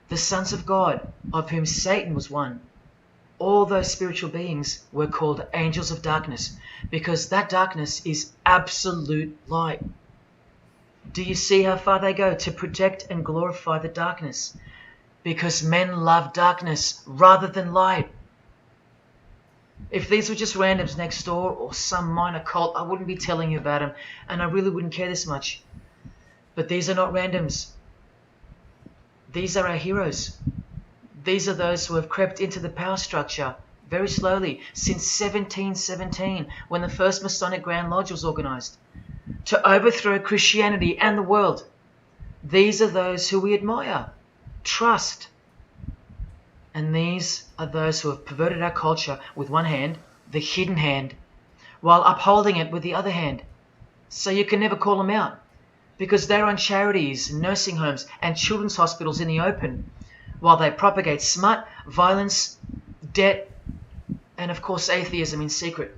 the sons of God, of whom Satan was one, all those spiritual beings were called angels of darkness, because that darkness is absolute light. Do you see how far they go to protect and glorify the darkness? Because men love darkness rather than light. If these were just randoms next door or some minor cult, I wouldn't be telling you about them, and I really wouldn't care this much. But these are not randoms. These are our heroes. These are those who have crept into the power structure very slowly since 1717, when the first Masonic Grand Lodge was organized, to overthrow Christianity and the world. These are those who we admire, trust. And these are those who have perverted our culture with one hand, the hidden hand, while upholding it with the other hand. So you can never call them out, because they run charities, nursing homes, and children's hospitals in the open, while they propagate smut, violence, debt, and of course atheism in secret.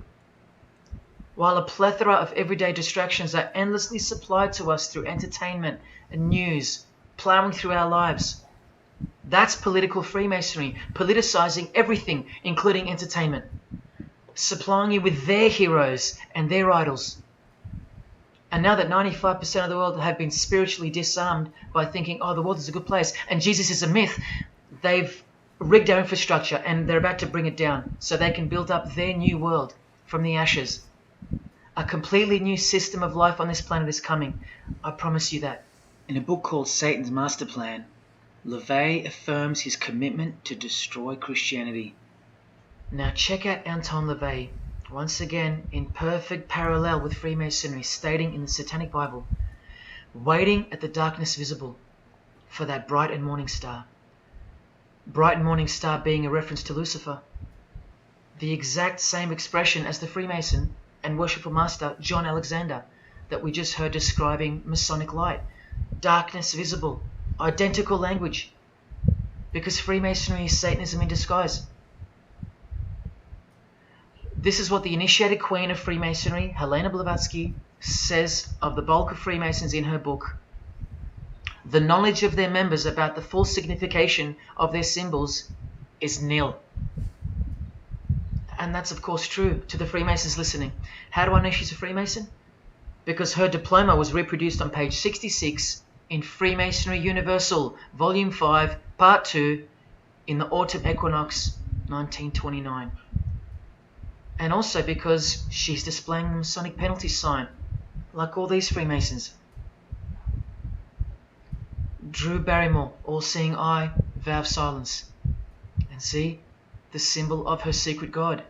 While a plethora of everyday distractions are endlessly supplied to us through entertainment and news, plowing through our lives. That's political Freemasonry, politicizing everything, including entertainment, supplying you with their heroes and their idols. And now that 95% of the world have been spiritually disarmed by thinking, oh, the world is a good place and Jesus is a myth, they've rigged our infrastructure and they're about to bring it down so they can build up their new world from the ashes. A completely new system of life on this planet is coming. I promise you that. In a book called Satan's Master Plan, LaVey affirms his commitment to destroy Christianity. Now check out Anton LaVey, once again in perfect parallel with Freemasonry, stating in the Satanic Bible, waiting at the darkness visible for that bright and morning star. Bright and morning star being a reference to Lucifer. The exact same expression as the Freemason and worshipful master John Alexander that we just heard describing Masonic light. Darkness visible. Identical language. Because Freemasonry is Satanism in disguise. This is what the initiated queen of Freemasonry, Helena Blavatsky, says of the bulk of Freemasons in her book. The knowledge of their members about the full signification of their symbols is nil. And that's of course true to the Freemasons listening. How do I know she's a Freemason? Because her diploma was reproduced on page 66 in Freemasonry Universal, Volume 5, Part 2, in the Autumn Equinox, 1929. And also because she's displaying the Masonic penalty sign, like all these Freemasons. Drew Barrymore, all-seeing eye, vow of silence. And see, the symbol of her secret God.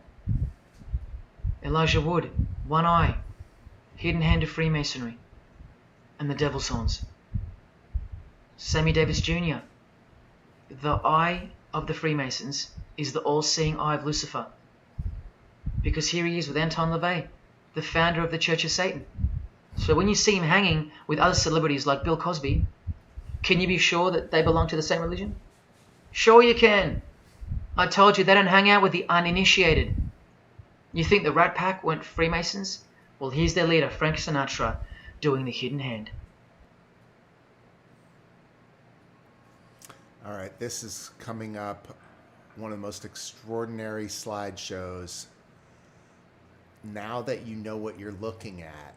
Elijah Wood, one eye, hidden hand of Freemasonry, and the devil's horns. Sammy Davis Jr., the eye of the Freemasons is the all-seeing eye of Lucifer. Because here he is with Anton LaVey, the founder of the Church of Satan. So when you see him hanging with other celebrities like Bill Cosby, can you be sure that they belong to the same religion? Sure you can. I told you they don't hang out with the uninitiated. You think the Rat Pack weren't Freemasons? Well, here's their leader, Frank Sinatra, doing the hidden hand. All right, this is coming up, one of the most extraordinary slideshows. Now that you know what you're looking at,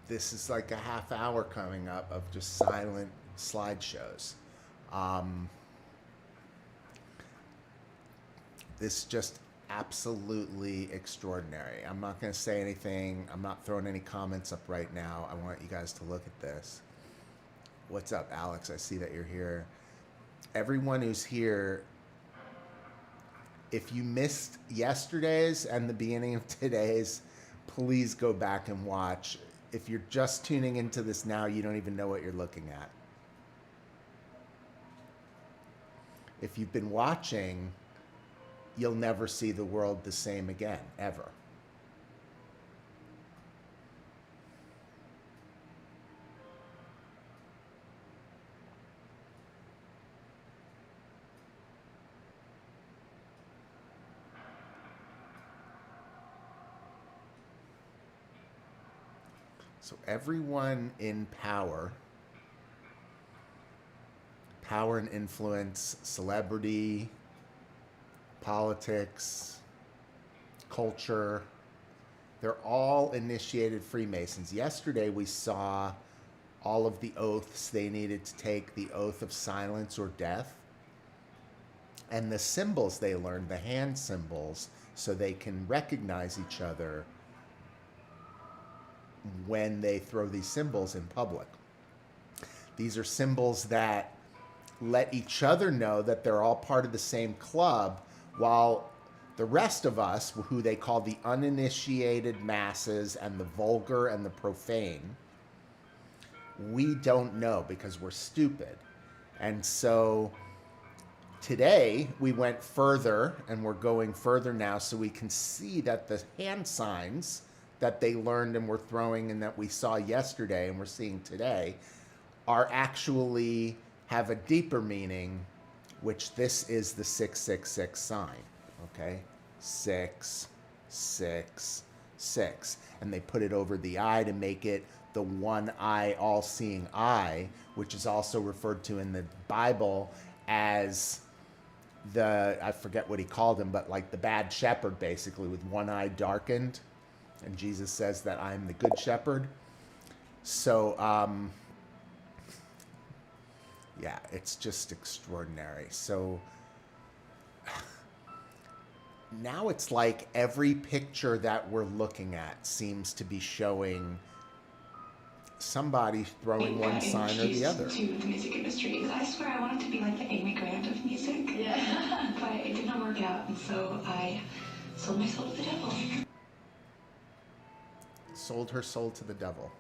this is like a half hour coming up of just silent slideshows. this just absolutely extraordinary. I'm not going to say anything. I'm not throwing any comments up right now. I want you guys to look at this. What's up, Alex? I see that you're here. Everyone who's here, if you missed yesterday's and the beginning of today's, please go back and watch. If you're just tuning into this now, you don't even know what you're looking at. If you've been watching, you'll never see the world the same again, ever. So everyone in power and influence, celebrity, politics, culture, they're all initiated Freemasons. Yesterday we saw all of the oaths they needed to take, the oath of silence or death, and the symbols they learned, the hand symbols, so they can recognize each other when they throw these symbols in public. These are symbols that let each other know that they're all part of the same club, while the rest of us, who they call the uninitiated masses and the vulgar and the profane, we don't know because we're stupid. And so today we went further, and we're going further now so we can see that the hand signs that they learned and were throwing and that we saw yesterday and we're seeing today are actually have a deeper meaning, which this is the 666 sign, okay? 6, 6, 6. And they put it over the eye to make it the one eye, all-seeing eye, which is also referred to in the Bible as the, I forget what he called him, but like the bad shepherd, basically, with one eye darkened. And Jesus says that I'm the good shepherd. So, yeah, it's just extraordinary. So now it's like every picture that we're looking at seems to be showing somebody throwing one sign or the other. To the music industry. I swear I wanted to be like the Amy Grant of music. Yeah. But it did not work out, and so I sold my soul to the devil. Sold her soul to the devil.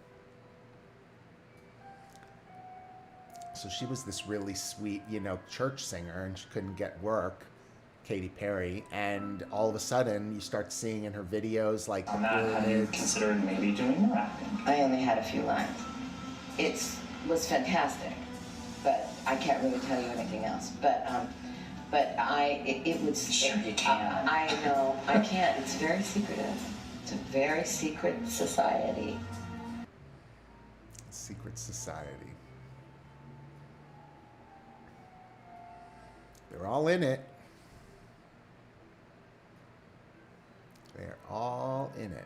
So she was this really sweet, church singer, and she couldn't get work, Katy Perry, and all of a sudden you start seeing in her videos like the Have you pyramids. considered maybe doing more acting? I only had a few lines. It was fantastic, but I can't really tell you anything else. But it was. Sure you can. I know I can't. It's very secretive. It's a very secret society. Secret society. They're all in it. They're all in it.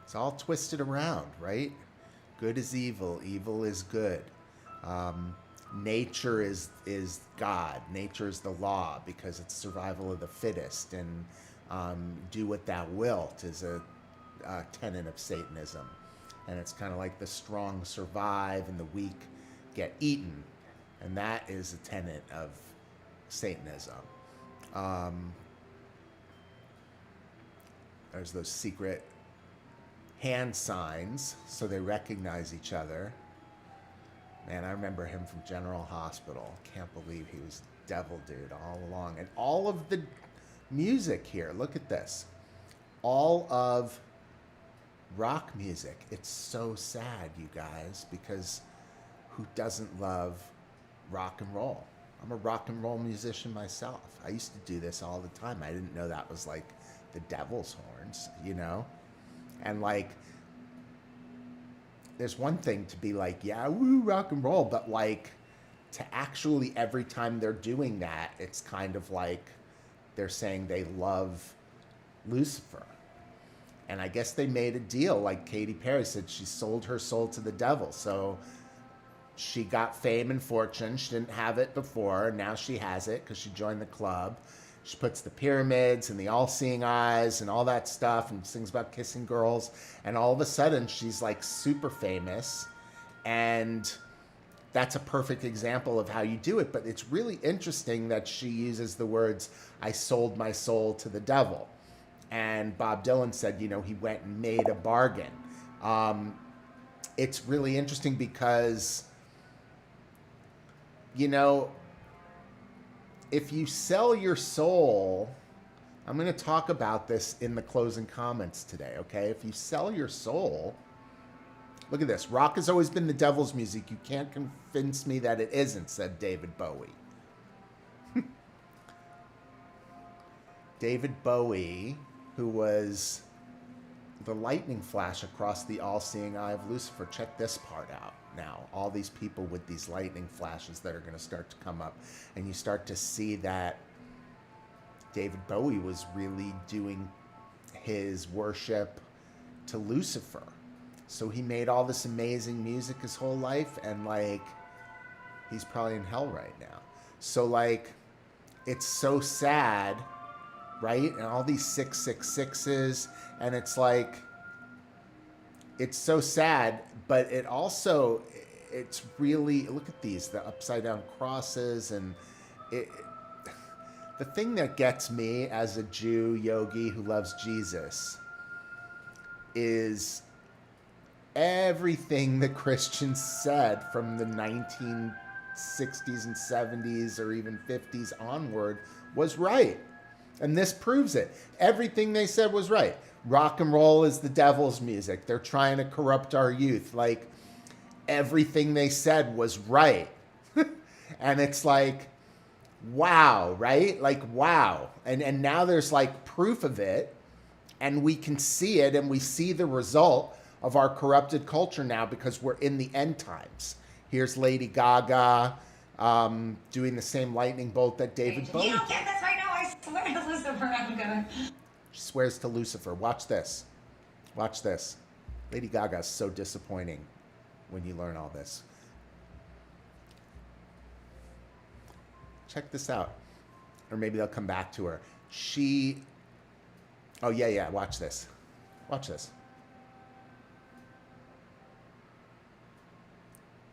It's all twisted around, right? Good is evil. Evil is good. Nature is God. Nature is the law because it's survival of the fittest. And do what thou wilt is a tenet of Satanism. And it's kind of like the strong survive and the weak get eaten. And that is a tenet of Satanism. There's those secret hand signs so they recognize each other. Man, I remember him from General Hospital. Can't believe he was devil dude all along. And all of the music here, look at this. All of rock music. It's so sad, you guys, because who doesn't love rock and roll? I'm a rock and roll musician myself. I used to do this all the time. I didn't know that was like the devil's horns, And like there's one thing to be like, yeah, woo, rock and roll, but like to actually every time they're doing that, it's kind of like they're saying they love Lucifer. And I guess they made a deal, like Katy Perry said, she sold her soul to the devil. So she got fame and fortune. She didn't have it before. Now she has it because she joined the club. She puts the pyramids and the all-seeing eyes and all that stuff and sings about kissing girls. And all of a sudden, she's like super famous. And that's a perfect example of how you do it. But it's really interesting that she uses the words, I sold my soul to the devil. And Bob Dylan said, you know, he went and made a bargain. It's really interesting because, you know, if you sell your soul, I'm going to talk about this in the closing comments today, okay? If you sell your soul, look at this. Rock has always been the devil's music. You can't convince me that it isn't, said David Bowie. David Bowie, who was the lightning flash across the all-seeing eye of Lucifer. Check this part out now. All these people with these lightning flashes that are going to start to come up. And you start to see that David Bowie was really doing his worship to Lucifer. So he made all this amazing music his whole life, and like he's probably in hell right now. So like it's so sad, right? And all these 666s, and it's like it's so sad, but it also, it's really, look at these, the upside down crosses, and the thing that gets me as a Jew yogi who loves Jesus is everything the Christians said from the 1960s and 70s or even 50s onward was right. And this proves it. Everything they said was right. Rock and roll is the devil's music. They're trying to corrupt our youth. Like, everything they said was right. And it's like, wow, right? Like, wow. And now there's like proof of it. And we can see it, and we see the result of our corrupted culture now because we're in the end times. Here's Lady Gaga doing the same lightning bolt that David Bowie did. You don't get this right now. I swear to Lucifer, I'm gonna. She swears to Lucifer. Watch this. Watch this. Lady Gaga is so disappointing when you learn all this. Check this out. Or maybe they'll come back to her. Oh, yeah. Watch this. Watch this.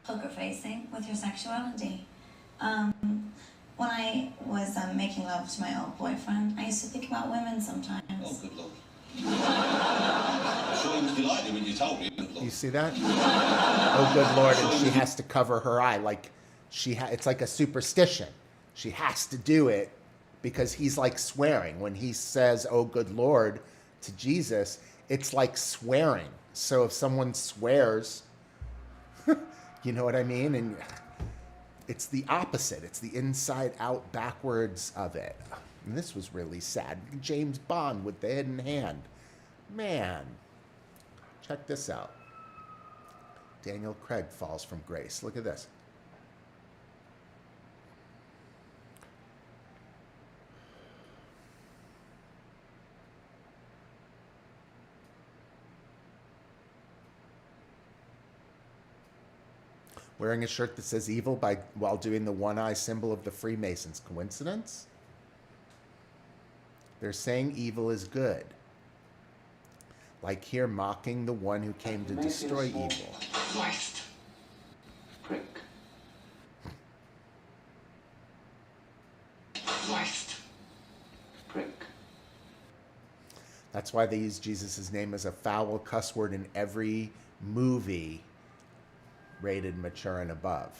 Poker facing with your sexuality. When I was making love to my old boyfriend, I used to think about women sometimes. Oh, good Lord. I'm sure he was delighted when you told me. You see that? Oh, good Lord. And she has to cover her eye. Like, it's like a superstition. She has to do it because he's like swearing. When he says, oh, good Lord, to Jesus, it's like swearing. So if someone swears, you know what I mean? And it's the opposite. It's the inside out backwards of it. And this was really sad. James Bond with the hidden hand. Man, check this out. Daniel Craig falls from grace. Look at this. Wearing a shirt that says evil while doing the one-eye symbol of the Freemasons. Coincidence? They're saying evil is good. Like here, mocking the one who came to destroy evil. Christ. Prick. Christ. Prick. That's why they use Jesus' name as a foul cuss word in every movie rated mature and above.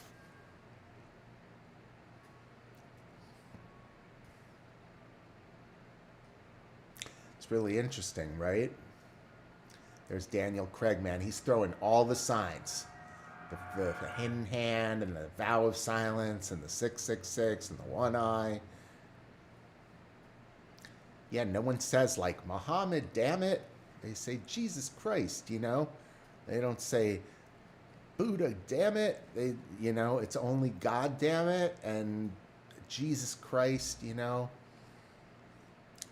It's really interesting, right? There's Daniel Craig, man. He's throwing all the signs. The hidden hand and the vow of silence and the 666 and the one eye. Yeah, no one says like, Muhammad, damn it. They say, Jesus Christ, you know? They don't say, Buddha, damn it. They, you know, it's only God, damn it. And Jesus Christ, you know.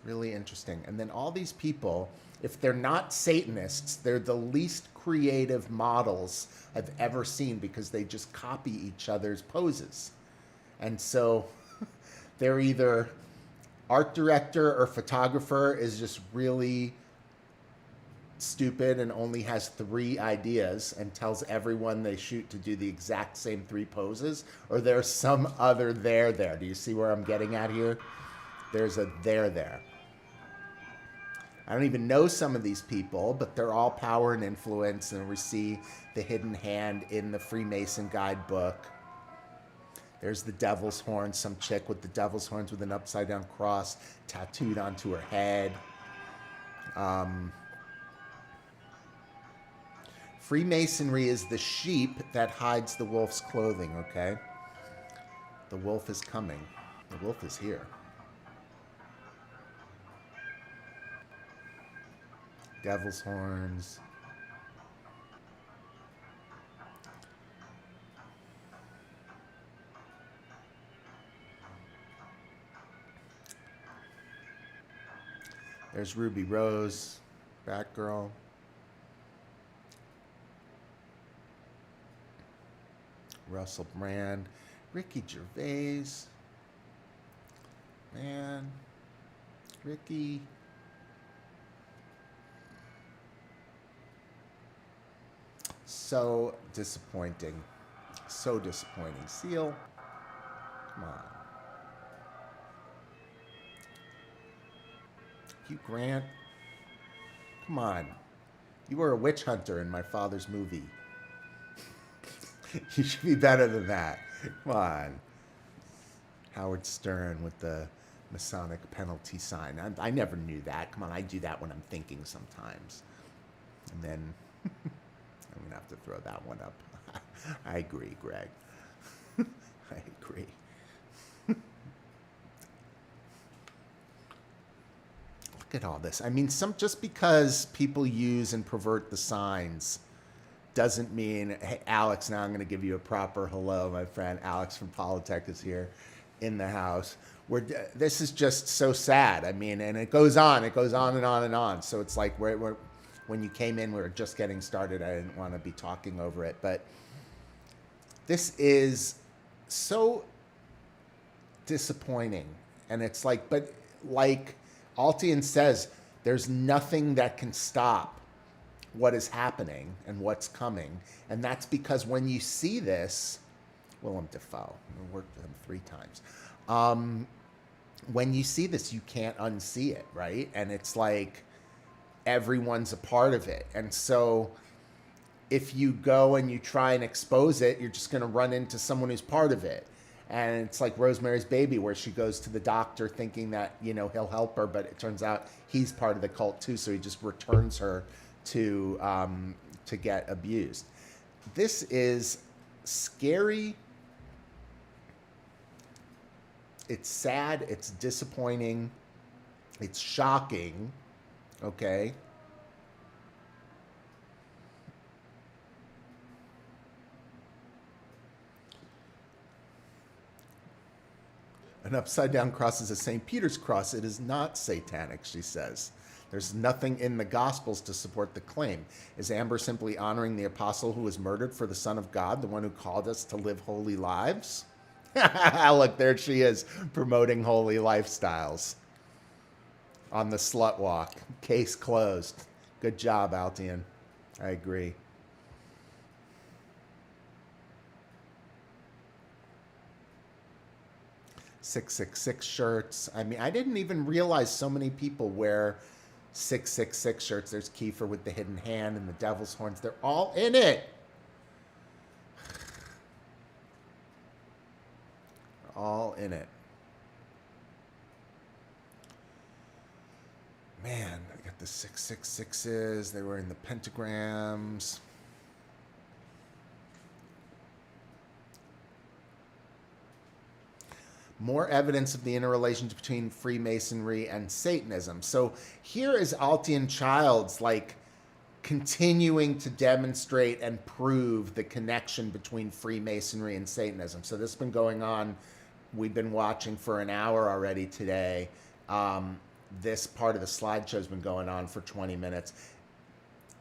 Really interesting. And then all these people, if they're not Satanists, they're the least creative models I've ever seen because they just copy each other's poses. And so they're either art director or photographer is just really stupid and only has 3 ideas and tells everyone they shoot to do the exact same 3 poses, or there's some other there. Do you see where I'm getting at here? There's a there. I don't even know some of these people, but they're all power and influence, and we see the hidden hand in the Freemason guidebook. There's the devil's horn, some chick with the devil's horns with an upside down cross tattooed onto her head. Freemasonry is the sheep that hides the wolf's clothing, okay? The wolf is coming. The wolf is here. Devil's horns. There's Ruby Rose, Batgirl. Russell Brand, Ricky Gervais. Man, Ricky. So disappointing. So disappointing. Seal, come on. Hugh Grant, come on. You were a witch hunter in my father's movie. You should be better than that. Come on. Howard Stern with the Masonic penalty sign. I never knew that. Come on, I do that when I'm thinking sometimes. And then I'm going to have to throw that one up. I agree, Greg. I agree. Look at all this. I mean, just because people use and pervert the signs doesn't mean, hey, Alex, now I'm going to give you a proper hello. My friend Alex from Polytech is here in the house. This is just so sad. I mean, and it goes on and on and on. So it's like when you came in, we were just getting started. I didn't want to be talking over it. But this is so disappointing. And it's like, but like Altiyan says, there's nothing that can stop what is happening and what's coming. And that's because when you see this, Willem Dafoe, I worked with him 3 times. When you see this, you can't unsee it, right? And it's like everyone's a part of it. And so if you go and you try and expose it, you're just going to run into someone who's part of it. And it's like Rosemary's Baby, where she goes to the doctor thinking that, you know, he'll help her, but it turns out he's part of the cult too. So he just returns her to get abused. This is scary. It's sad. It's disappointing. It's shocking. Okay. An upside down cross is a St. Peter's cross. It is not satanic, she says. There's nothing in the Gospels to support the claim. Is Amber simply honoring the apostle who was murdered for the Son of God, the one who called us to live holy lives? Look, there she is, promoting holy lifestyles on the slut walk. Case closed. Good job, Altiyan. I agree. .666 shirts. I mean, I didn't even realize so many people wear .666 shirts. There's Kiefer with the hidden hand and the devil's horns. They're all in it. They're all in it. Man, I got the 666s. They were in the pentagrams. More evidence of the interrelations between Freemasonry and Satanism. So here is Altiyan Childs, like, continuing to demonstrate and prove the connection between Freemasonry and Satanism. So this has been going on. We've been watching for an hour already today. This part of the slideshow has been going on for 20 minutes.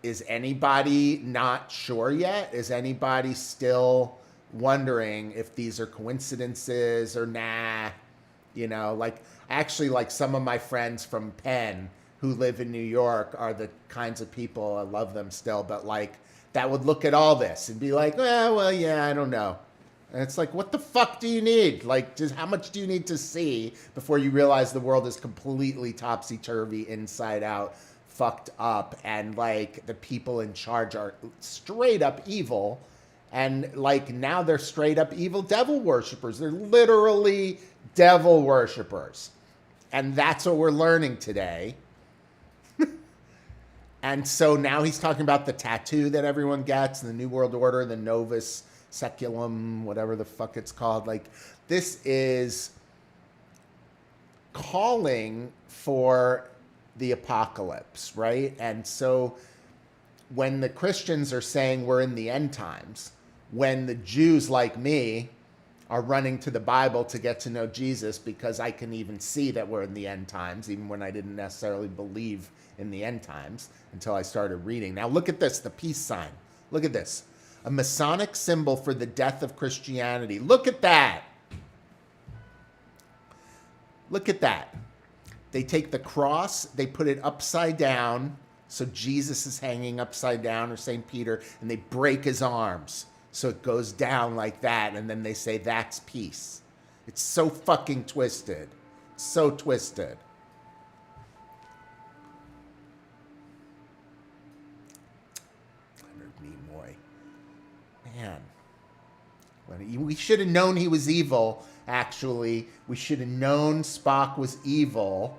Is anybody not sure yet? Is anybody still wondering if these are coincidences or nah? You know, like actually like some of my friends from Penn who live in New York are the kinds of people, I love them still, but like that would look at all this and be like, well, yeah, I don't know. And it's like, what the fuck do you need? Like, just how much do you need to see before you realize the world is completely topsy-turvy, inside out, fucked up, and like the people in charge are straight up evil, and like now they're straight up evil devil worshippers. They're literally devil worshippers. And that's what we're learning today. And so now he's talking about the tattoo that everyone gets, the New World Order, the Novus Seculum, whatever the fuck it's called. Like, this is calling for the apocalypse, right? And so when the Christians are saying we're in the end times, when the Jews like me are running to the Bible to get to know Jesus because I can even see that we're in the end times, even when I didn't necessarily believe in the end times until I started reading. Now look at this, the peace sign. Look at this. A Masonic symbol for the death of Christianity. Look at that. Look at that. They take the cross, they put it upside down, so Jesus is hanging upside down, or St. Peter, and they break his arms. So it goes down like that, and then they say, that's peace. It's so fucking twisted. So twisted. Leonard Nimoy. Man. We should have known he was evil, actually. We should have known Spock was evil.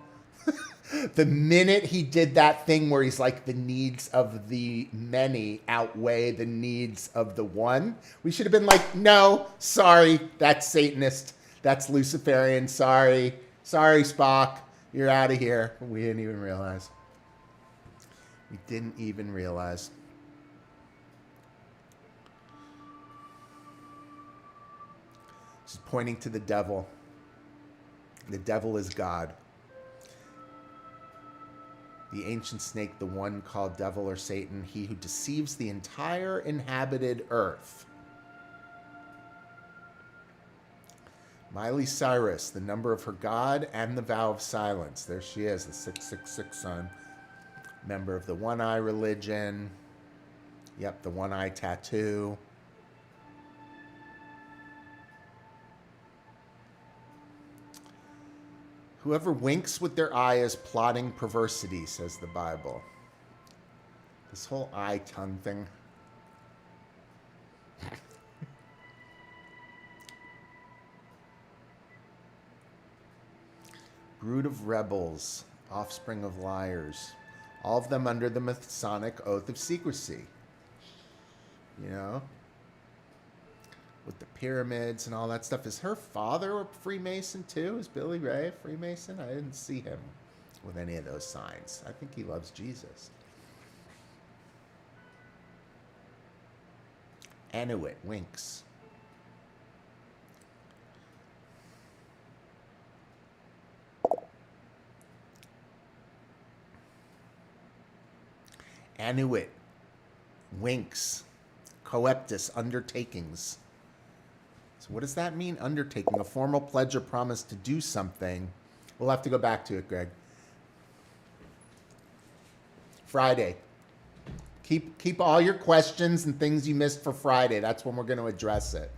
The minute he did that thing where he's like, the needs of the many outweigh the needs of the one, we should have been like, no, sorry, that's Satanist, that's Luciferian, sorry, Spock, you're out of here. We didn't even realize. We didn't even realize. She's pointing to the devil. The devil is God. The ancient snake, the one called devil or Satan, he who deceives the entire inhabited earth. Miley Cyrus, the number of her God and the vow of silence. There she is, the 666 son. Member of the one-eye religion. Yep, the one-eye tattoo. Whoever winks with their eye is plotting perversity, says the Bible. This whole eye-tongue thing. Brood of rebels, offspring of liars. All of them under the Masonic oath of secrecy. You know? With the pyramids and all that stuff. Is her father a Freemason too? Is Billy Ray a Freemason? I didn't see him with any of those signs. I think he loves Jesus. Anuit winks. Anuit winks. Coeptus undertakings. So what does that mean, undertaking? A formal pledge or promise to do something. We'll have to go back to it, Greg. Friday. Keep all your questions and things you missed for Friday. That's when we're going to address it.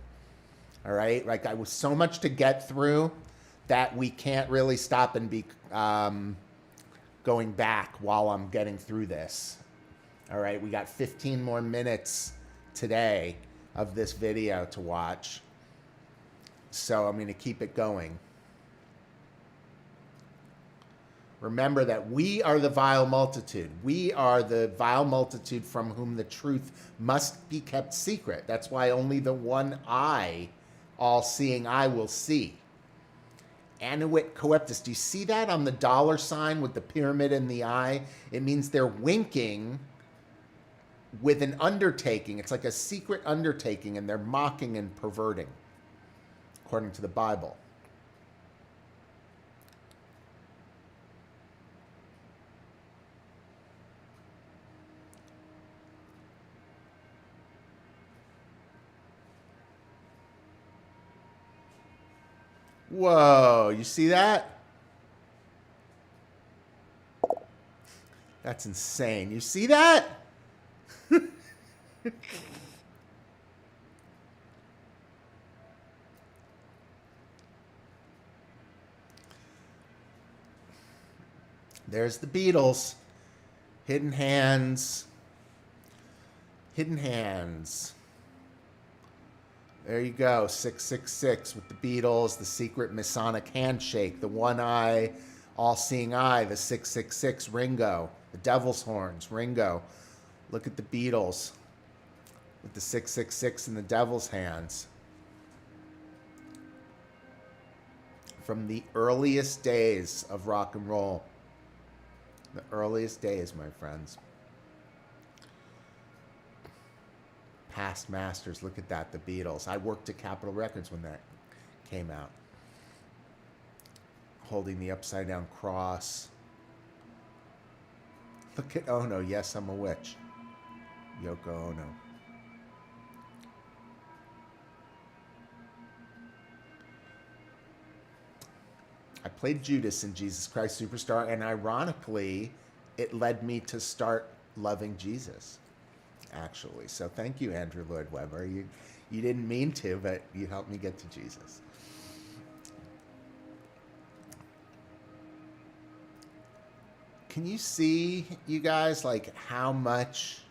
All right? Like, I was so much to get through that we can't really stop and be going back while I'm getting through this. All right? We got 15 more minutes today of this video to watch. So I'm going to keep it going. Remember that we are the vile multitude. We are the vile multitude from whom the truth must be kept secret. That's why only the one eye, all-seeing eye, will see. Anuit coeptus. Do you see that on the $ sign with the pyramid in the eye? It means they're winking with an undertaking. It's like a secret undertaking, and they're mocking and perverting, according to the Bible. Whoa, you see that? That's insane. You see that? There's the Beatles. Hidden Hands. Hidden Hands. There you go, 666 with the Beatles, the secret Masonic handshake, the one eye, all-seeing eye, the 666, Ringo, the devil's horns, Ringo. Look at the Beatles with the 666 in the devil's hands. From the earliest days of rock and roll. The earliest days, my friends. Past masters. Look at that, the Beatles. I worked at Capitol Records when that came out. Holding the upside down cross. Look at Ono. Yes, I'm a witch. Yoko Ono. I played Judas in Jesus Christ Superstar, and ironically, it led me to start loving Jesus. Actually, so thank you, Andrew Lloyd Webber. You didn't mean to, but you helped me get to Jesus. Can you see, you guys, like how much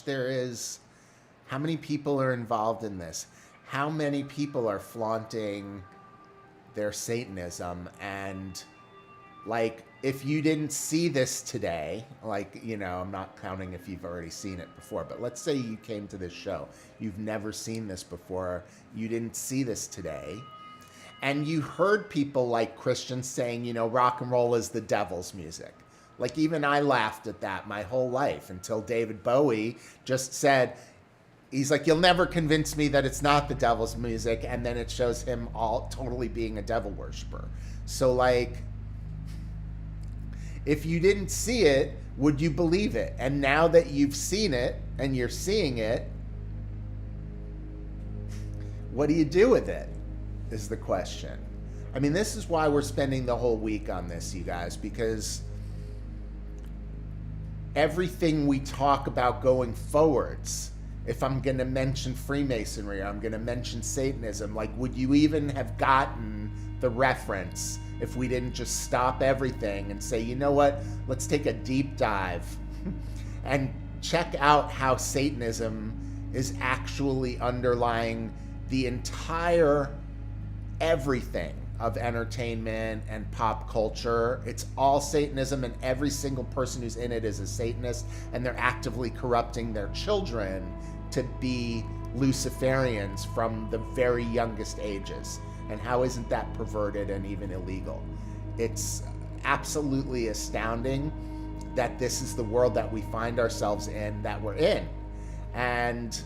there is, how many people are involved in this? How many people are flaunting their Satanism? And like, if you didn't see this today, like, you know, I'm not counting if you've already seen it before, but let's say you came to this show. You've never seen this before. You didn't see this today. And you heard people like Christians saying, you know, rock and roll is the devil's music. Like, even I laughed at that my whole life until David Bowie just said, he's like, you'll never convince me that it's not the devil's music. And then it shows him all totally being a devil worshiper. So, like, if you didn't see it, would you believe it? And now that you've seen it and you're seeing it, what do you do with it is the question. I mean, this is why we're spending the whole week on this, you guys, because everything we talk about going forwards, if I'm going to mention Freemasonry, or I'm going to mention Satanism, like, would you even have gotten the reference if we didn't just stop everything and say, you know what, let's take a deep dive and check out how Satanism is actually underlying the entire everything of entertainment and pop culture. It's all Satanism, and every single person who's in it is a Satanist, and they're actively corrupting their children to be Luciferians from the very youngest ages. And how isn't that perverted and even illegal? It's absolutely astounding that this is the world that we find ourselves in, that we're in. And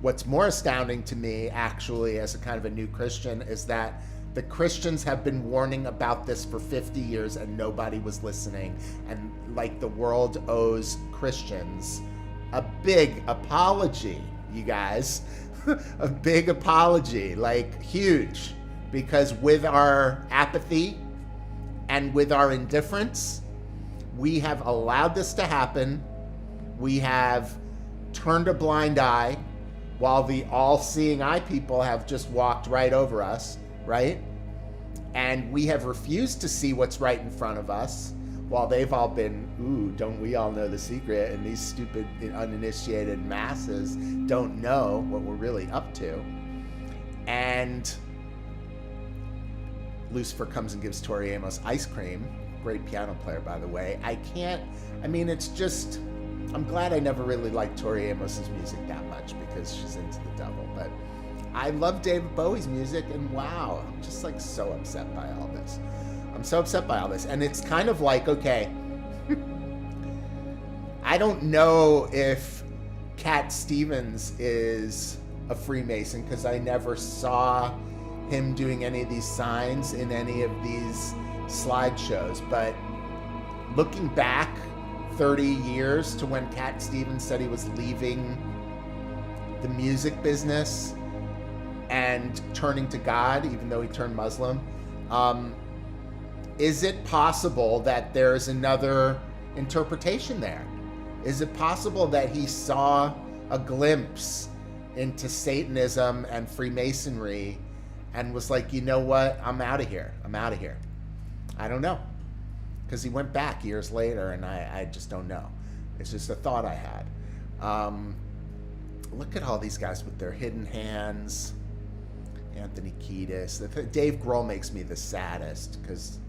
what's more astounding to me, actually, as a kind of a new Christian, is that the Christians have been warning about this for 50 years and nobody was listening. And like, the world owes Christians a big apology, you guys. A big apology, like huge. Because with our apathy and with our indifference, we have allowed this to happen. We have turned a blind eye while the all-seeing eye people have just walked right over us, right? And we have refused to see what's right in front of us while they've all been, ooh, don't we all know the secret? And these stupid, uninitiated masses don't know what we're really up to. And Lucifer comes and gives Tori Amos ice cream. Great piano player, by the way. It's just, I'm glad I never really liked Tori Amos's music that much because she's into the devil. But I love David Bowie's music, and wow, I'm just like so upset by all this. I'm so upset by all this. And it's kind of like, okay, I don't know if Cat Stevens is a Freemason because I never saw him doing any of these signs in any of these slideshows. But looking back 30 years to when Cat Stevens said he was leaving the music business and turning to God, even though he turned Muslim, is it possible that there's another interpretation there? Is it possible that he saw a glimpse into Satanism and Freemasonry and was like, you know what, I'm out of here. I'm out of here. I don't know. Because he went back years later, and I just don't know. It's just a thought I had. Look at all these guys with their hidden hands. Anthony Kiedis. Dave Grohl makes me the saddest because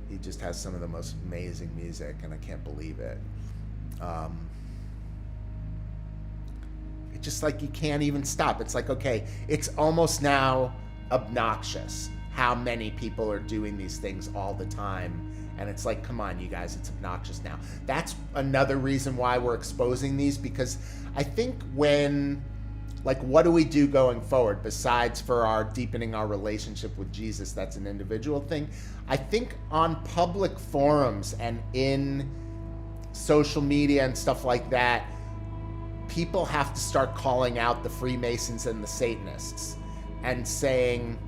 he just has some of the most amazing music, and I can't believe it. It's just like you can't even stop. It's like, okay, it's almost now obnoxious how many people are doing these things all the time. And it's like, come on, you guys, it's obnoxious now. That's another reason why we're exposing these, because I think when, like, what do we do going forward besides for our deepening our relationship with Jesus? That's an individual thing. I think on public forums and in social media and stuff like that, people have to start calling out the Freemasons and the Satanists and saying,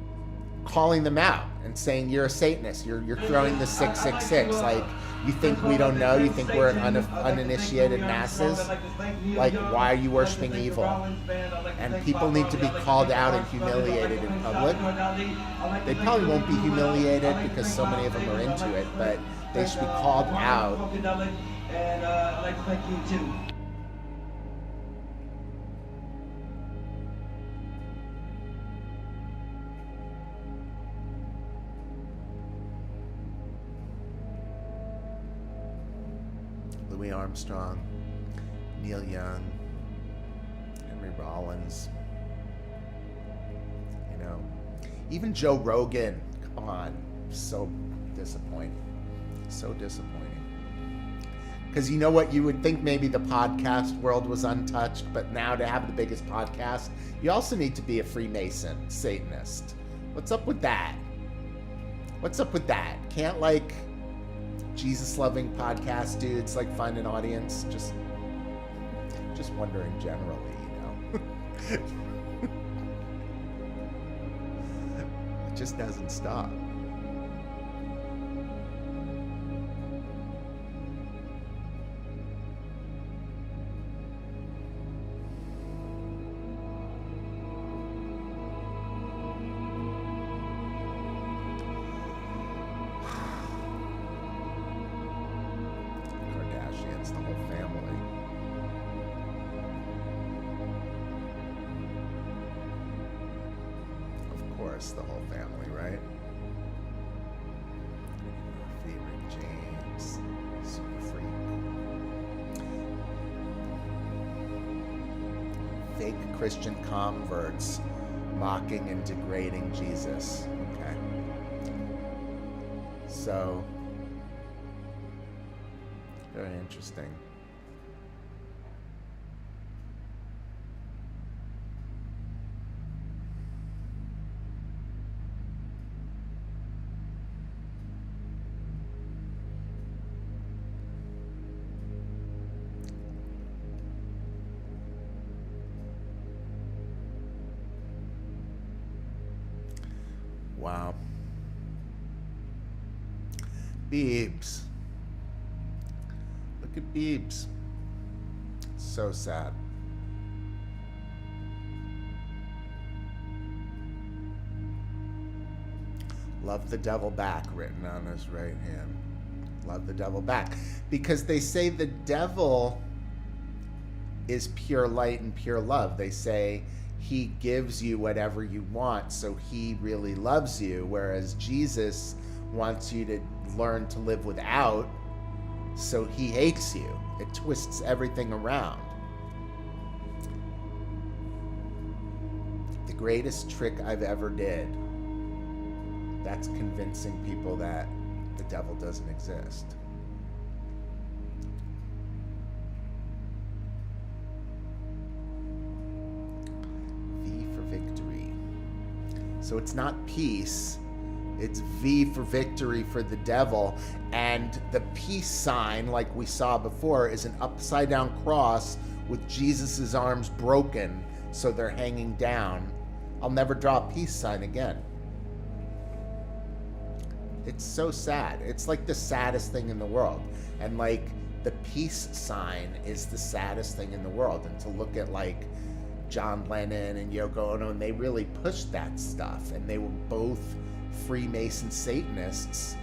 calling them out and saying, you're a Satanist, you're throwing the 666. Like, you think we don't know? You think we're uninitiated masses? Like, why are you worshiping evil? And people need to be called out and humiliated in public. They probably won't be humiliated because so many of them are into it, but they should be called out. And I'd like to thank you too. Louis Armstrong, Neil Young, Henry Rollins, you know, even Joe Rogan. Come on, so disappointing, so disappointing. Because you know what, you would think maybe the podcast world was untouched, but now to have the biggest podcast, you also need to be a Freemason, Satanist. What's up with that? What's up with that? Can't, like, Jesus-loving podcast dudes, like, find an audience? Just wondering generally, you know? It just doesn't stop. The whole family, right? Favorite James, super freak. Fake Christian converts mocking and degrading Jesus. Okay. So, very interesting. Wow. Biebs. Look at Biebs. So sad. Love the devil back written on his right hand. Love the devil back. Because they say the devil is pure light and pure love. They say he gives you whatever you want, so he really loves you, whereas Jesus wants you to learn to live without, so he hates you. It twists everything around. The greatest trick I've ever did, that's convincing people that the devil doesn't exist. So it's not peace. It's V for victory for the devil. And the peace sign, like we saw before, is an upside down cross with Jesus's arms broken, so they're hanging down. I'll never draw a peace sign again. It's so sad. It's like the saddest thing in the world. And like the peace sign is the saddest thing in the world. And to look at like John Lennon and Yoko Ono, and they really pushed that stuff. And they were both Freemason Satanists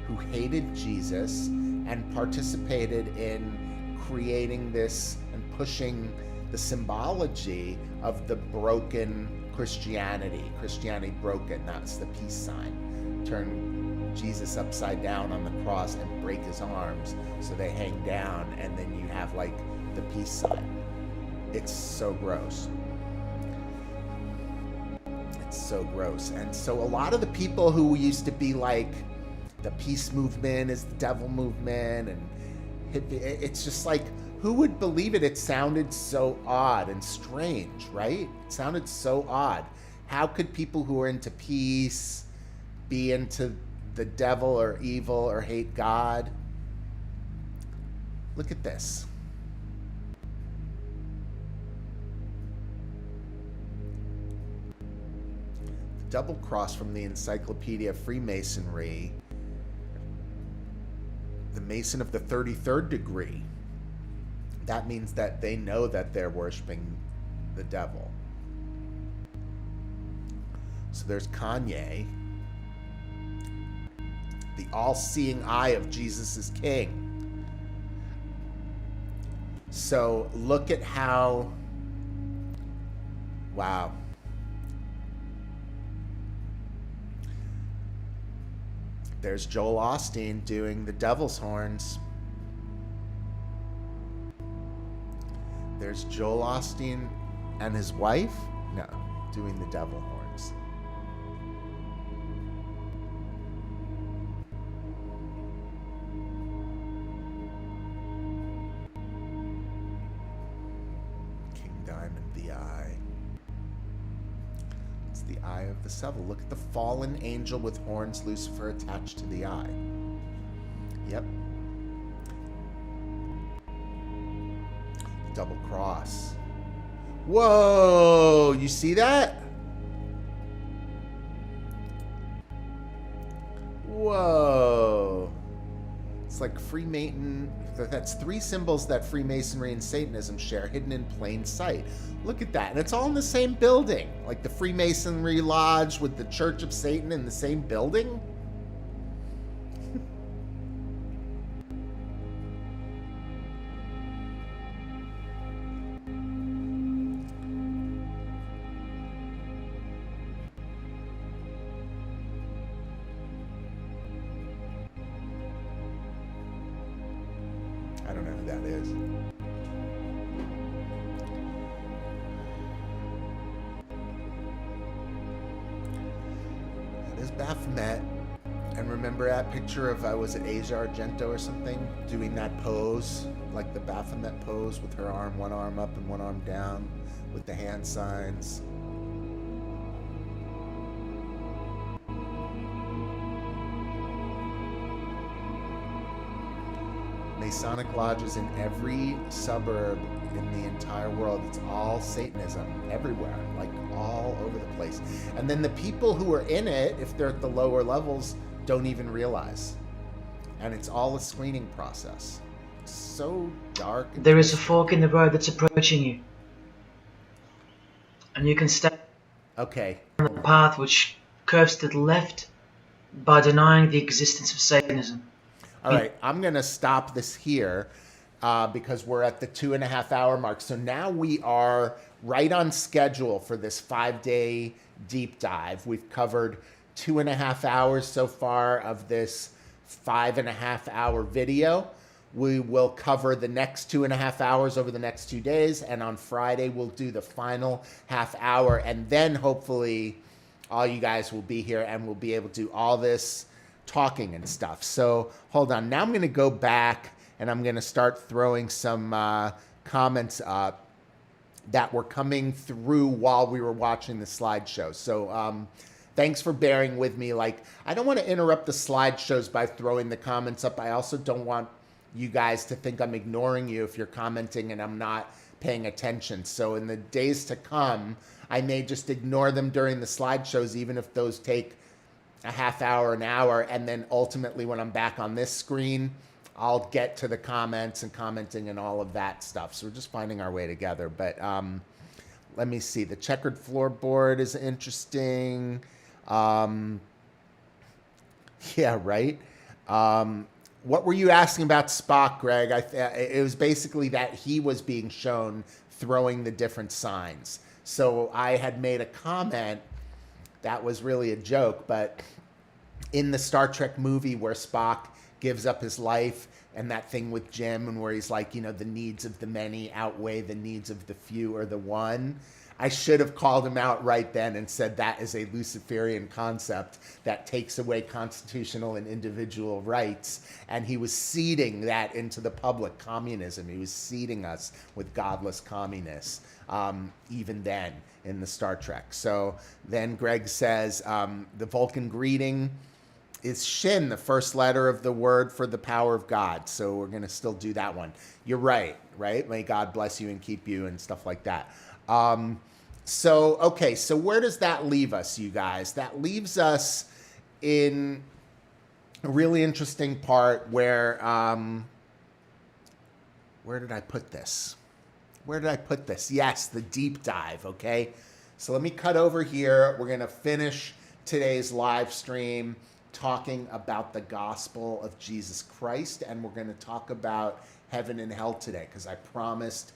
who hated Jesus and participated in creating this and pushing the symbology of the broken Christianity. Christianity broken, that's the peace sign. Turn Jesus upside down on the cross and break his arms so they hang down, and then you have like the peace sign. It's so gross. It's so gross. And so a lot of the people who used to be like the peace movement is the devil movement, and it's just like, who would believe it? It sounded so odd and strange, right? It sounded so odd. How could people who are into peace be into the devil or evil or hate God? Look at this. The double cross from the Encyclopedia of Freemasonry. The Mason of the 33rd degree. That means that they know that they're worshiping the devil. So there's Kanye. The all-seeing eye of Jesus is king. So look at how, wow. There's Joel Osteen doing the devil's horns. There's Joel Osteen and his wife, no, doing the devil horns. Diamond, the eye. It's the eye of the devil. Look at the fallen angel with horns, Lucifer attached to the eye. Yep. Double cross. Whoa! You see that? Whoa! It's like Freemason. That's three symbols that Freemasonry and Satanism share, hidden in plain sight. Look at that. And it's all in the same building. Like the Freemasonry Lodge with the Church of Satan in the same building. I don't know who that is. That is Baphomet. And remember that picture of, was it Asia Argento or something? Doing that pose, like the Baphomet pose with her arm, one arm up and one arm down with the hand signs. Masonic lodges in every suburb in the entire world. It's all Satanism everywhere, like all over the place. And then the people who are in it, if they're at the lower levels, don't even realize. And it's all a screening process. It's so dark. There is a fork in the road that's approaching you. And you can stay on the path which curves to the left by denying the existence of Satanism. All right, I'm going to stop this here because we're at the 2.5 hour mark. So now we are right on schedule for this 5-day deep dive. We've covered 2.5 hours so far of this 5.5 hour video. We will cover the next 2.5 hours over the next 2 days. And on Friday, we'll do the final half hour. And then hopefully all you guys will be here and we'll be able to do all this talking and stuff. So hold on. Now I'm going to go back and I'm going to start throwing some comments up that were coming through while we were watching the slideshow. So thanks for bearing with me. Like, I don't want to interrupt the slideshows by throwing the comments up. I also don't want you guys to think I'm ignoring you if you're commenting and I'm not paying attention. So in the days to come, I may just ignore them during the slideshows, even if those take a half hour, an hour, and then ultimately when I'm back on this screen, I'll get to the comments and commenting and all of that stuff. So we're just finding our way together. But let me see. The checkered floorboard is interesting. Yeah, right. What were you asking about Spock, Greg? It was basically that he was being shown throwing the different signs. So I had made a comment that was really a joke, but in the Star Trek movie where Spock gives up his life and that thing with Jim and where he's like, you know, the needs of the many outweigh the needs of the few or the one. I should have called him out right then and said that is a Luciferian concept that takes away constitutional and individual rights. And he was seeding that into the public, communism. He was seeding us with godless communists, even then in the Star Trek. So then Greg says, the Vulcan greeting is Shin, the first letter of the word for the power of God. So we're going to still do that one. You're right? May God bless you and keep you and stuff like that. Okay, so where does that leave us, you guys? That leaves us in a really interesting part where did I put this? Where did I put this? Yes, the deep dive, okay? So let me cut over here. We're going to finish today's live stream talking about the gospel of Jesus Christ, and we're going to talk about heaven and hell today because I promised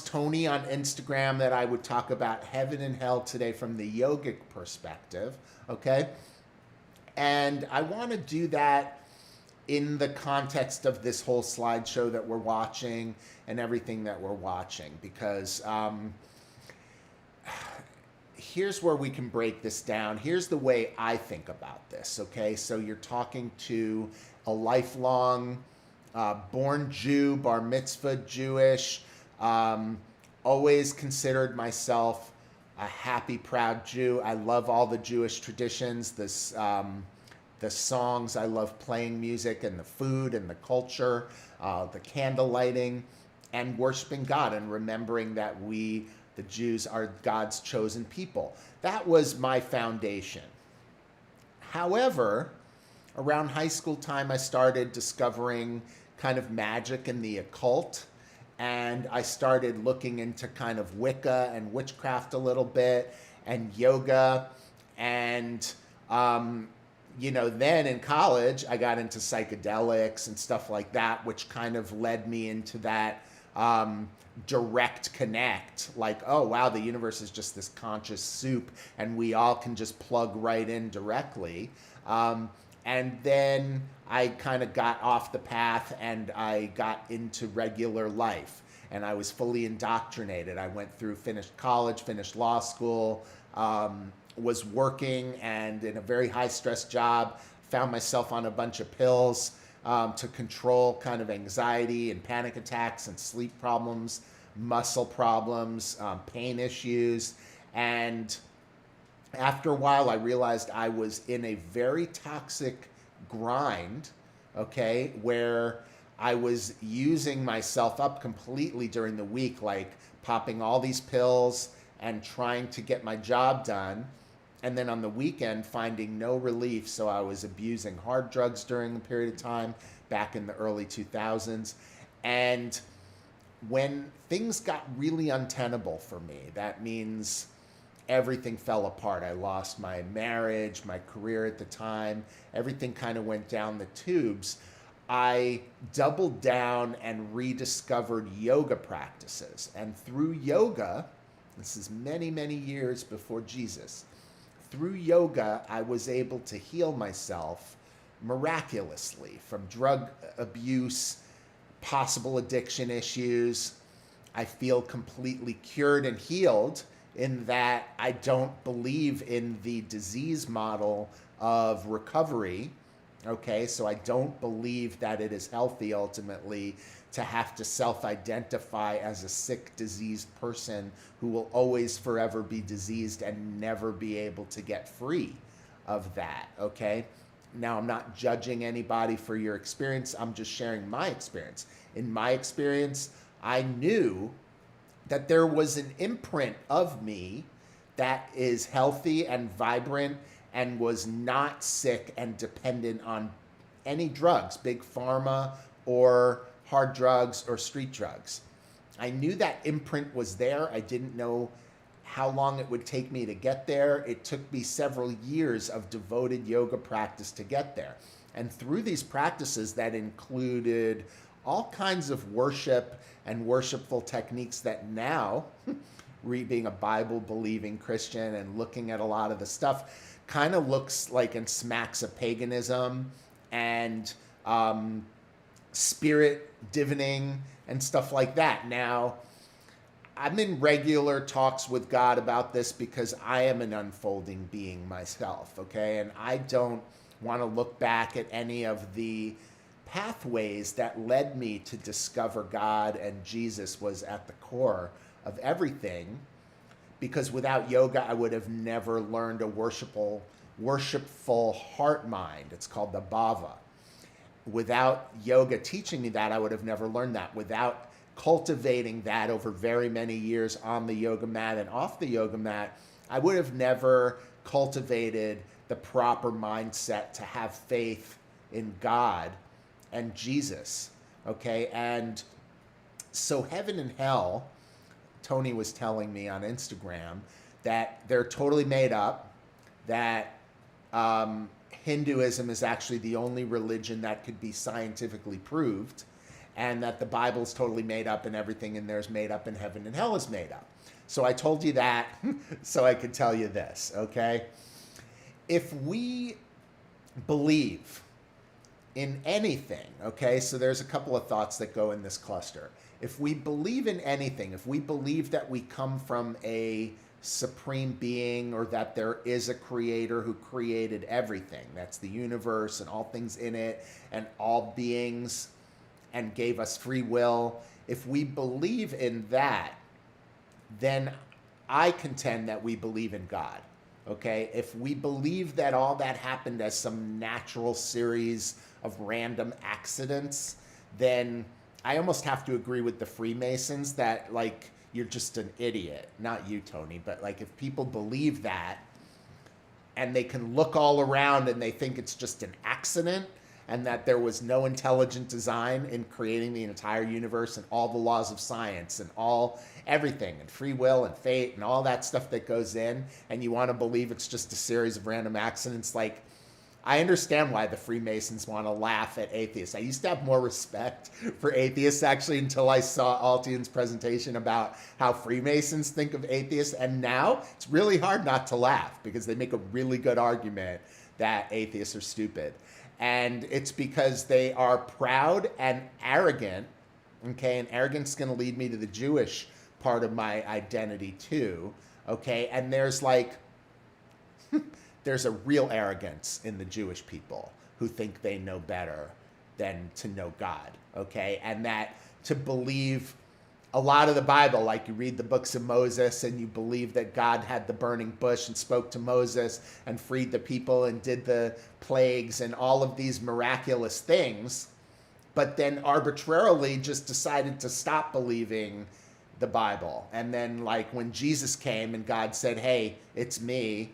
Tony on Instagram that I would talk about heaven and hell today from the yogic perspective, okay? And I want to do that in the context of this whole slideshow that we're watching and everything that we're watching, because here's where we can break this down. Here's the way I think about this, okay? So you're talking to a lifelong born Jew, bar mitzvah Jewish, always considered myself a happy, proud Jew. I love all the Jewish traditions, the songs. I love playing music and the food and the culture, the candle lighting, and worshiping God and remembering that we, the Jews, are God's chosen people. That was my foundation. However, around high school time, I started discovering kind of magic and the occult. And I started looking into kind of Wicca and witchcraft a little bit and yoga. And, you know, then in college, I got into psychedelics and stuff like that, which kind of led me into that direct connect. Like, oh, wow, the universe is just this conscious soup and we all can just plug right in directly. And then I kind of got off the path and I got into regular life and I was fully indoctrinated. I went through, finished college, finished law school, was working and in a very high stress job, found myself on a bunch of pills to control kind of anxiety and panic attacks and sleep problems, muscle problems, pain issues. And after a while, I realized I was in a very toxic grind, okay, where I was using myself up completely during the week, like popping all these pills and trying to get my job done. And then on the weekend, finding no relief. So I was abusing hard drugs during a period of time back in the early 2000s. And when things got really untenable for me, that means everything fell apart. I lost my marriage, my career at the time. Everything kind of went down the tubes. I doubled down and rediscovered yoga practices. And through yoga, this is many, many years before Jesus, through yoga, I was able to heal myself miraculously from drug abuse, possible addiction issues. I feel completely cured and healed in that I don't believe in the disease model of recovery, Okay, so I don't believe that it is healthy ultimately to have to self-identify as a sick, diseased person who will always forever be diseased and never be able to get free of that, okay? Now, I'm not judging anybody for your experience. I'm just sharing my experience. In my experience, I knew that there was an imprint of me that is healthy and vibrant and was not sick and dependent on any drugs, big pharma or hard drugs or street drugs. I knew that imprint was there. I didn't know how long it would take me to get there. It took me several years of devoted yoga practice to get there. And through these practices that included all kinds of worship and worshipful techniques that now, being a Bible-believing Christian and looking at a lot of the stuff, kind of looks like and smacks of paganism and spirit divining and stuff like that. Now, I'm in regular talks with God about this because I am an unfolding being myself, okay? And I don't want to look back at any of the pathways that led me to discover God and Jesus was at the core of everything, because without yoga, I would have never learned a worshipful heart mind. It's called the bhava. Without yoga teaching me that, I would have never learned that. Without cultivating that over very many years on the yoga mat and off the yoga mat, I would have never cultivated the proper mindset to have faith in God and Jesus, okay? And so heaven and hell, Tony was telling me on Instagram that they're totally made up, that Hinduism is actually the only religion that could be scientifically proved, and that the Bible's totally made up and everything in there is made up and heaven and hell is made up. So I told you that so I could tell you this, okay? If we believe in anything, okay, so there's a couple of thoughts that go in this cluster. If we believe in anything, if we believe that we come from a supreme being or that there is a creator who created everything, that's the universe and all things in it and all beings, and gave us free will, if we believe in that, then I contend that we believe in God, okay? If we believe that all that happened as some natural series of random accidents, then I almost have to agree with the Freemasons that, like, you're just an idiot. Not you, Tony, but, like, if people believe that and they can look all around and they think it's just an accident, and that there was no intelligent design in creating the entire universe and all the laws of science and everything and free will and fate and all that stuff that goes in, and you want to believe it's just a series of random accidents, like, I understand why the Freemasons want to laugh at atheists. I used to have more respect for atheists, actually, until I saw Altiyan's presentation about how Freemasons think of atheists, and now it's really hard not to laugh because they make a really good argument that atheists are stupid. And it's because they are proud and arrogant, okay? And arrogance is going to lead me to the Jewish part of my identity too, okay? And there's like, there's a real arrogance in the Jewish people who think they know better than to know God, okay? And that to believe a lot of the Bible, like you read the books of Moses and you believe that God had the burning bush and spoke to Moses and freed the people and did the plagues and all of these miraculous things, but then arbitrarily just decided to stop believing the Bible. And then, like, when Jesus came and God said, hey, it's me,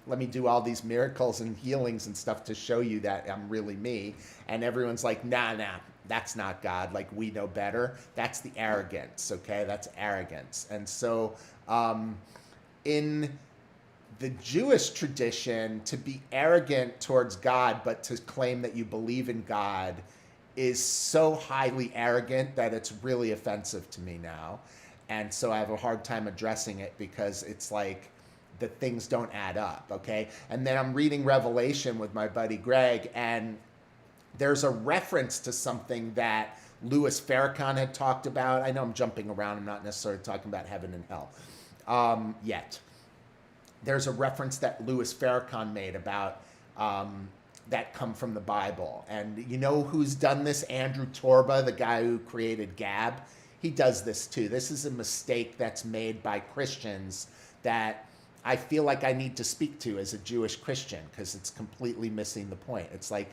let me do all these miracles and healings and stuff to show you that I'm really me. And everyone's like, nah, that's not God. Like, we know better. That's the arrogance, okay? That's arrogance. And so in the Jewish tradition, to be arrogant towards God, but to claim that you believe in God is so highly arrogant that it's really offensive to me now. And so I have a hard time addressing it because it's like, the things don't add up, okay? And then I'm reading Revelation with my buddy Greg, and there's a reference to something that Louis Farrakhan had talked about. I know I'm jumping around. I'm not necessarily talking about heaven and hell yet. There's a reference that Louis Farrakhan made about that come from the Bible. And you know who's done this? Andrew Torba, the guy who created Gab. He does this too. This is a mistake that's made by Christians that I feel like I need to speak to as a Jewish Christian, because it's completely missing the point. It's like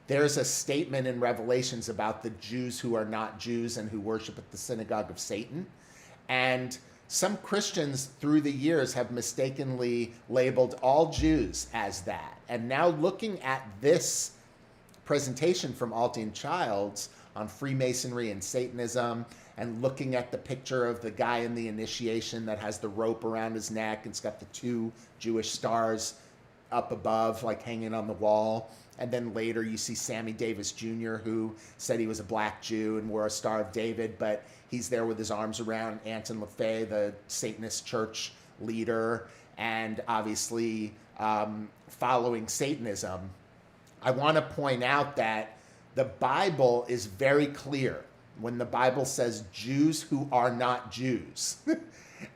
there's a statement in Revelations about the Jews who are not Jews and who worship at the synagogue of Satan. And some Christians through the years have mistakenly labeled all Jews as that. And now looking at this presentation from Altiyan Childs on Freemasonry and Satanism, and looking at the picture of the guy in the initiation that has the rope around his neck and it's got the 2 Jewish stars up above, like hanging on the wall. And then later you see Sammy Davis Jr., who said he was a black Jew and wore a Star of David, but he's there with his arms around Anton LaFey, the Satanist church leader, and obviously following Satanism. I want to point out that the Bible is very clear when the Bible says Jews who are not Jews.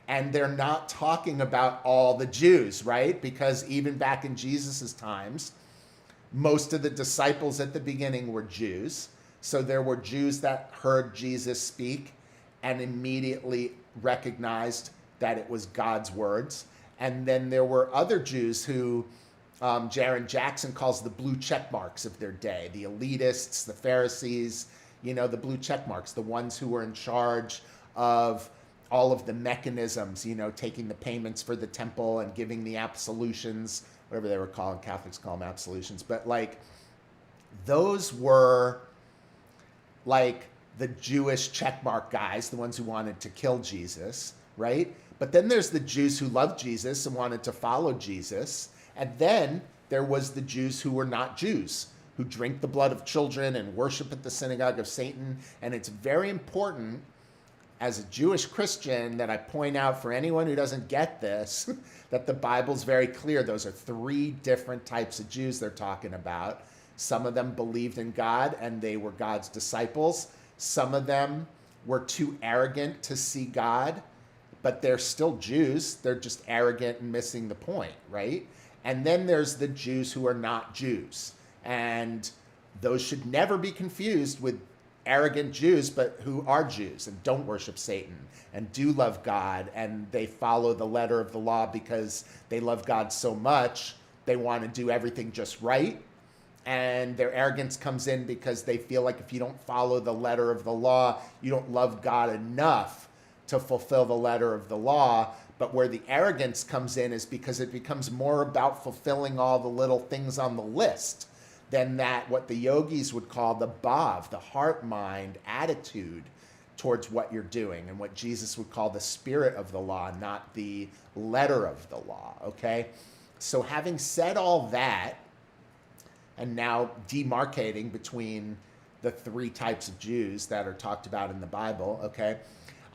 And they're not talking about all the Jews, right? Because even back in Jesus's times, most of the disciples at the beginning were Jews. So there were Jews that heard Jesus speak and immediately recognized that it was God's words. And then there were other Jews who Jaron Jackson calls the blue check marks of their day, the elitists, the Pharisees, you know, the blue check marks, the ones who were in charge of all of the mechanisms, you know, taking the payments for the temple and giving the absolutions, whatever they were called. Catholics call them absolutions. But like, those were like the Jewish checkmark guys, the ones who wanted to kill Jesus, right? But then there's the Jews who loved Jesus and wanted to follow Jesus. And then there was the Jews who were not Jews, who drink the blood of children and worship at the synagogue of Satan. And it's very important as a Jewish Christian that I point out for anyone who doesn't get this, that the Bible's very clear. Those are 3 different types of Jews they're talking about. Some of them believed in God and they were God's disciples. Some of them were too arrogant to see God, but they're still Jews. They're just arrogant and missing the point, right? And then there's the Jews who are not Jews. And those should never be confused with arrogant Jews, but who are Jews and don't worship Satan and do love God, and they follow the letter of the law because they love God so much they want to do everything just right. And their arrogance comes in because they feel like if you don't follow the letter of the law, you don't love God enough to fulfill the letter of the law. But where the arrogance comes in is because it becomes more about fulfilling all the little things on the list than that what the yogis would call the bhav, the heart, mind, attitude towards what you're doing, and what Jesus would call the spirit of the law, not the letter of the law, okay? So having said all that, and now demarcating between the 3 types of Jews that are talked about in the Bible, okay,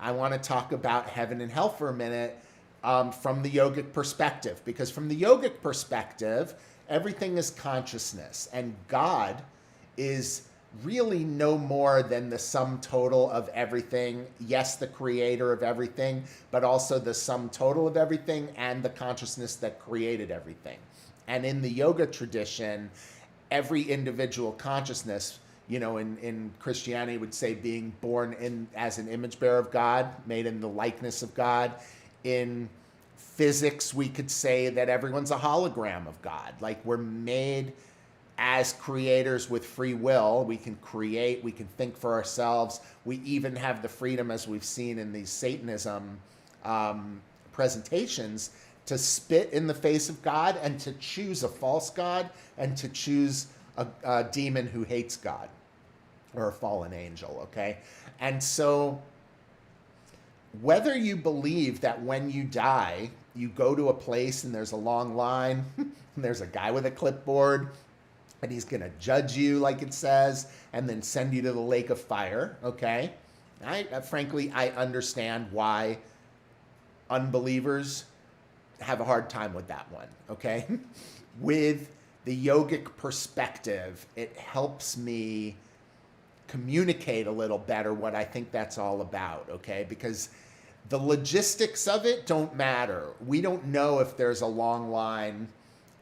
I want to talk about heaven and hell for a minute from the yogic perspective, because from the yogic perspective, everything is consciousness, and God is really no more than the sum total of everything. Yes, the creator of everything, but also the sum total of everything and the consciousness that created everything. And in the yoga tradition, every individual consciousness, you know, in Christianity would say being born in as an image bearer of God, made in the likeness of God. In physics, we could say that everyone's a hologram of God. Like, we're made as creators with free will. We can create, we can think for ourselves. We even have the freedom, as we've seen in these Satanism presentations, to spit in the face of God and to choose a false God and to choose a demon who hates God or a fallen angel, okay? And so whether you believe that when you die, you go to a place and there's a long line, and there's a guy with a clipboard, and he's going to judge you, like it says, and then send you to the lake of fire, okay? Frankly, I understand why unbelievers have a hard time with that one, okay? With the yogic perspective, it helps me communicate a little better what I think that's all about, okay? Because the logistics of it don't matter. We don't know if there's a long line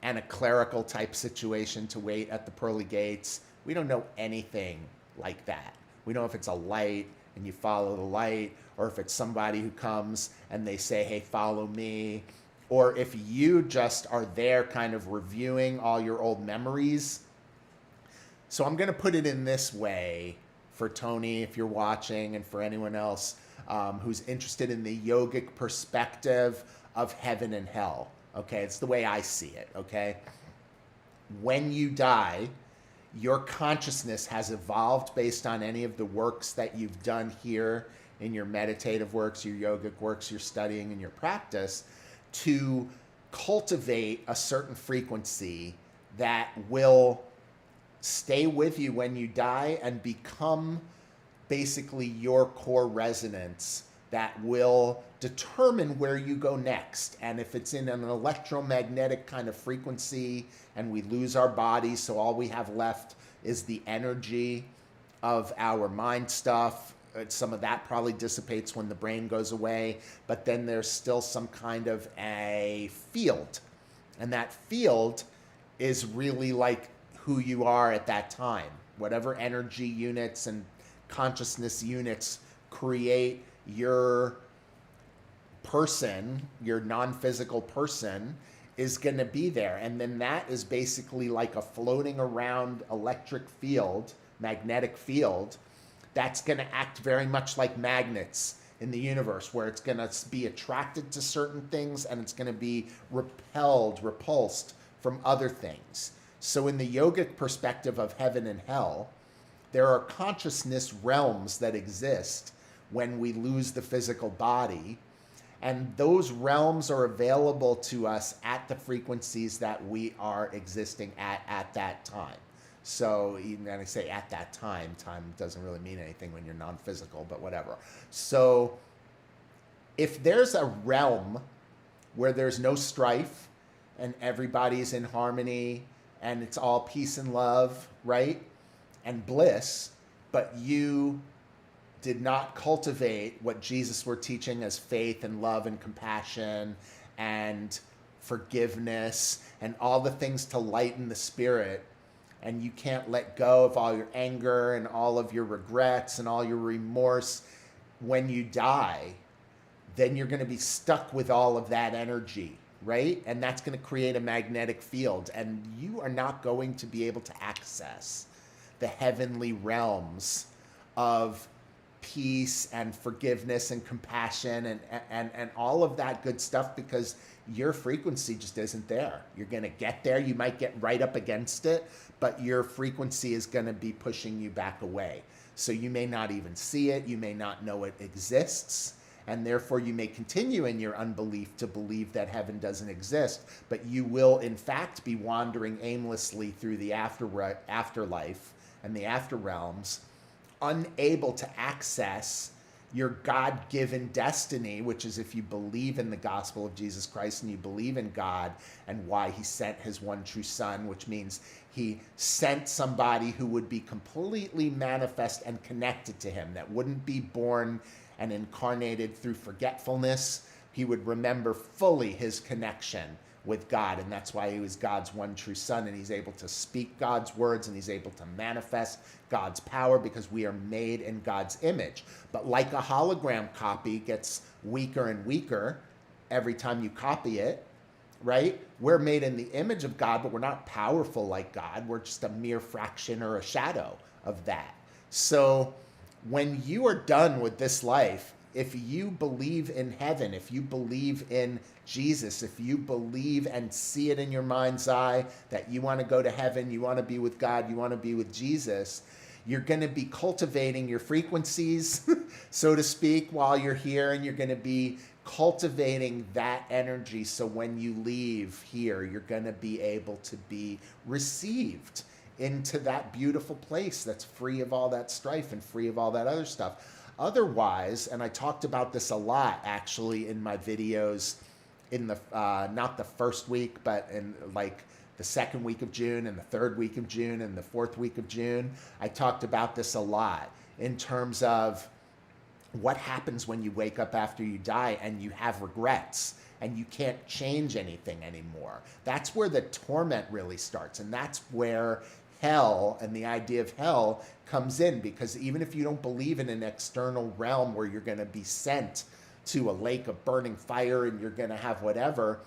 and a clerical type situation to wait at the pearly gates. We don't know anything like that. We don't know if it's a light and you follow the light, or if it's somebody who comes and they say, hey, follow me, or if you just are there kind of reviewing all your old memories. So I'm going to put it in this way for Tony, if you're watching, and for anyone else who's interested in the yogic perspective of heaven and hell. Okay, it's the way I see it, okay? When you die, your consciousness has evolved based on any of the works that you've done here in your meditative works, your yogic works, your studying, and your practice, to cultivate a certain frequency that will stay with you when you die and become basically your core resonance that will determine where you go next. And if it's in an electromagnetic kind of frequency and we lose our body, so all we have left is the energy of our mind stuff, some of that probably dissipates when the brain goes away, but then there's still some kind of a field. And that field is really like who you are at that time. Whatever energy units and consciousness units create your person, your non-physical person, is going to be there. And then that is basically like a floating around electric field, magnetic field, that's going to act very much like magnets in the universe, where it's going to be attracted to certain things and it's going to be repulsed from other things. So in the yogic perspective of heaven and hell, there are consciousness realms that exist when we lose the physical body, and those realms are available to us at the frequencies that we are existing at that time. So even when I say at that time, time doesn't really mean anything when you're non-physical, but whatever. So if there's a realm where there's no strife and everybody's in harmony and it's all peace and love, right? And bliss, but you did not cultivate what Jesus were teaching as faith and love and compassion and forgiveness and all the things to lighten the spirit, and you can't let go of all your anger and all of your regrets and all your remorse, when you die, then you're going to be stuck with all of that energy, right? And that's going to create a magnetic field, and you are not going to be able to access the heavenly realms of peace and forgiveness and compassion and all of that good stuff, because your frequency just isn't there. You're going to get there. You might get right up against it, but your frequency is going to be pushing you back away. So you may not even see it. You may not know it exists. And therefore you may continue in your unbelief to believe that heaven doesn't exist, but you will in fact be wandering aimlessly through the afterlife and the after realms, unable to access your God-given destiny, which is if you believe in the gospel of Jesus Christ and you believe in God and why he sent his one true son, which means he sent somebody who would be completely manifest and connected to him, that wouldn't be born and incarnated through forgetfulness. He would remember fully his connection with God, and that's why he was God's one true son, and he's able to speak God's words and he's able to manifest God's power because we are made in God's image. But like a hologram copy gets weaker and weaker every time you copy it, right? We're made in the image of God, but we're not powerful like God. We're just a mere fraction or a shadow of that. So when you are done with this life, if you believe in heaven, if you believe in Jesus, if you believe and see it in your mind's eye that you want to go to heaven, you want to be with God, you want to be with Jesus, you're going to be cultivating your frequencies, so to speak, while you're here, and you're going to be cultivating that energy. So when you leave here, you're going to be able to be received into that beautiful place that's free of all that strife and free of all that other stuff. Otherwise, and I talked about this a lot actually in my videos in the, not the first week, but in like the second week of June and the third week of June and the fourth week of June, I talked about this a lot in terms of what happens when you wake up after you die and you have regrets and you can't change anything anymore. That's where the torment really starts. And that's where hell and the idea of hell comes in, because even if you don't believe in an external realm where you're going to be sent to a lake of burning fire and you're going to have whatever,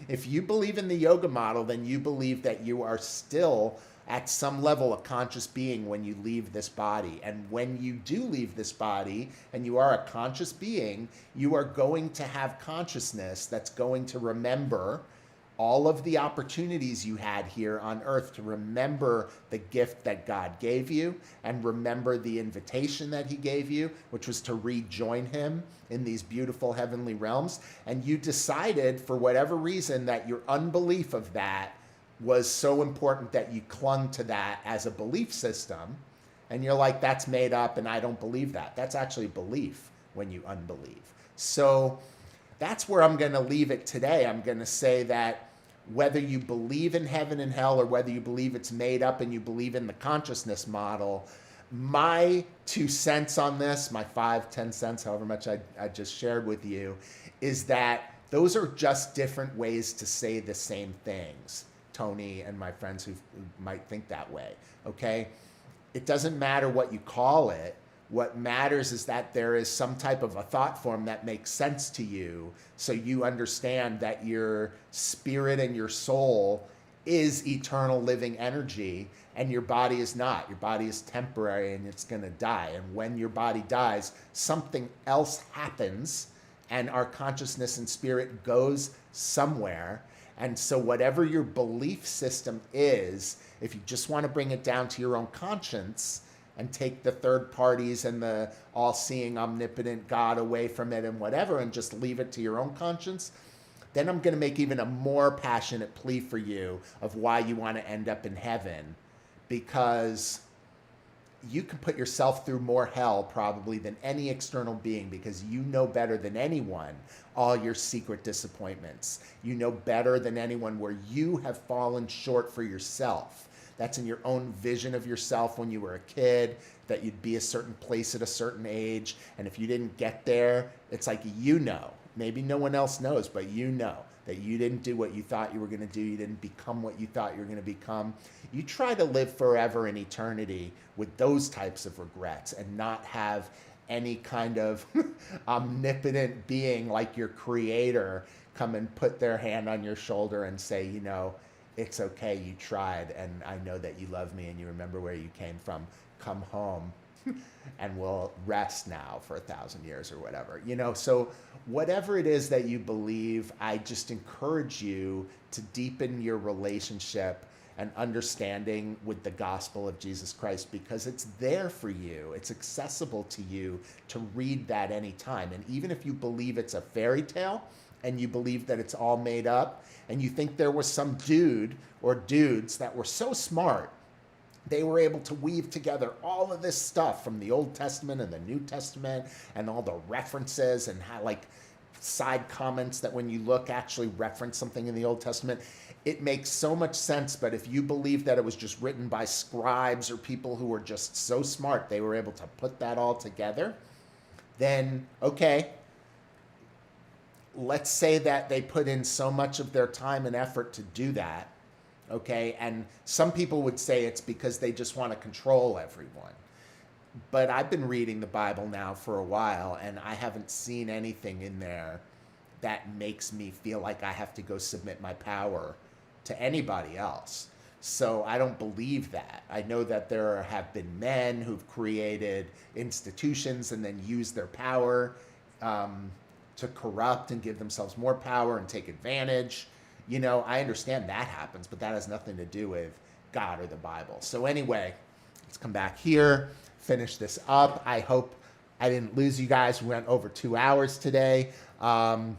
if you believe in the yoga model, then you believe that you are still at some level a conscious being when you leave this body. And when you do leave this body and you are a conscious being, you are going to have consciousness that's going to remember all of the opportunities you had here on earth, to remember the gift that God gave you and remember the invitation that he gave you, which was to rejoin him in these beautiful heavenly realms. And you decided for whatever reason that your unbelief of that was so important that you clung to that as a belief system. And you're like, that's made up and I don't believe that. That's actually belief when you unbelieve. So that's where I'm going to leave it today. I'm going to say that whether you believe in heaven and hell or whether you believe it's made up and you believe in the consciousness model, my 2 cents on this, my 5, 10 cents, however much I just shared with you, is that those are just different ways to say the same things. Tony and my friends who might think that way, okay? It doesn't matter what you call it. What matters is that there is some type of a thought form that makes sense to you, so you understand that your spirit and your soul is eternal living energy and your body is not. Your body is temporary and it's going to die. And when your body dies, something else happens and our consciousness and spirit goes somewhere. And so whatever your belief system is, if you just want to bring it down to your own conscience and take the third parties and the all-seeing, omnipotent God away from it and whatever, and just leave it to your own conscience, then I'm going to make even a more passionate plea for you of why you want to end up in heaven, because you can put yourself through more hell probably than any external being, because you know better than anyone all your secret disappointments. You know better than anyone where you have fallen short for yourself. That's in your own vision of yourself when you were a kid, that you'd be a certain place at a certain age. And if you didn't get there, it's like, you know, maybe no one else knows, but you know that you didn't do what you thought you were going to do. You didn't become what you thought you were going to become. You try to live forever in eternity with those types of regrets and not have any kind of omnipotent being like your creator come and put their hand on your shoulder and say, you know, it's okay, you tried, and I know that you love me and you remember where you came from. Come home and we'll rest now for 1,000 years or whatever. You know, so whatever it is that you believe, I just encourage you to deepen your relationship and understanding with the gospel of Jesus Christ, because it's there for you. It's accessible to you to read that anytime. And even if you believe it's a fairy tale and you believe that it's all made up, and you think there was some dude or dudes that were so smart, they were able to weave together all of this stuff from the Old Testament and the New Testament and all the references and how, like, side comments that when you look actually reference something in the Old Testament. It makes so much sense. But if you believe that it was just written by scribes or people who were just so smart they were able to put that all together, then okay, let's say that they put in so much of their time and effort to do that, okay? And some people would say it's because they just want to control everyone. But I've been reading the Bible now for a while, and I haven't seen anything in there that makes me feel like I have to go submit my power to anybody else. So I don't believe that. I know that there have been men who've created institutions and then used their power to corrupt and give themselves more power and take advantage. You know, I understand that happens, but that has nothing to do with God or the Bible. So anyway, let's come back here, finish this up. I hope I didn't lose you guys. We went over 2 hours today. But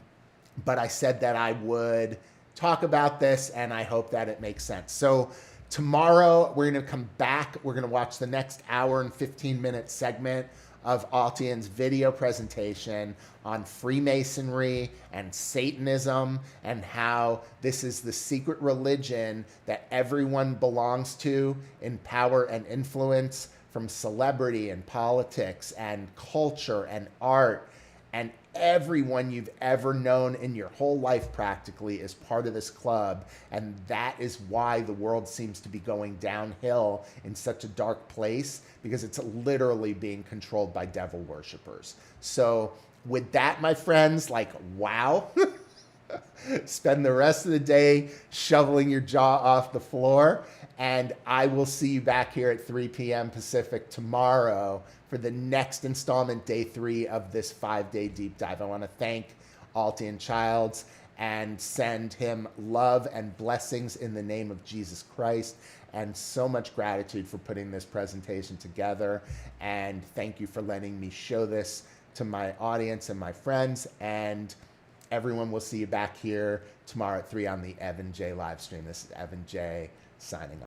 I said that I would talk about this, and I hope that it makes sense. So tomorrow we're going to come back. We're going to watch the next hour and 15-minute segment of Altiyan's video presentation on Freemasonry and Satanism, and how this is the secret religion that everyone belongs to in power and influence, from celebrity and politics and culture and art, and everyone you've ever known in your whole life practically is part of this club. And that is why the world seems to be going downhill in such a dark place, because it's literally being controlled by devil worshippers. So with that, my friends, like, wow. Spend the rest of the day shoveling your jaw off the floor. And I will see you back here at 3 p.m. Pacific tomorrow for the next installment, day 3 of this 5-day deep dive. I want to thank Altiyan Childs and send him love and blessings in the name of Jesus Christ, and so much gratitude for putting this presentation together. And thank you for letting me show this to my audience and my friends. And everyone, will see you back here tomorrow at 3 on the Evan J live stream. This is Evan J signing off.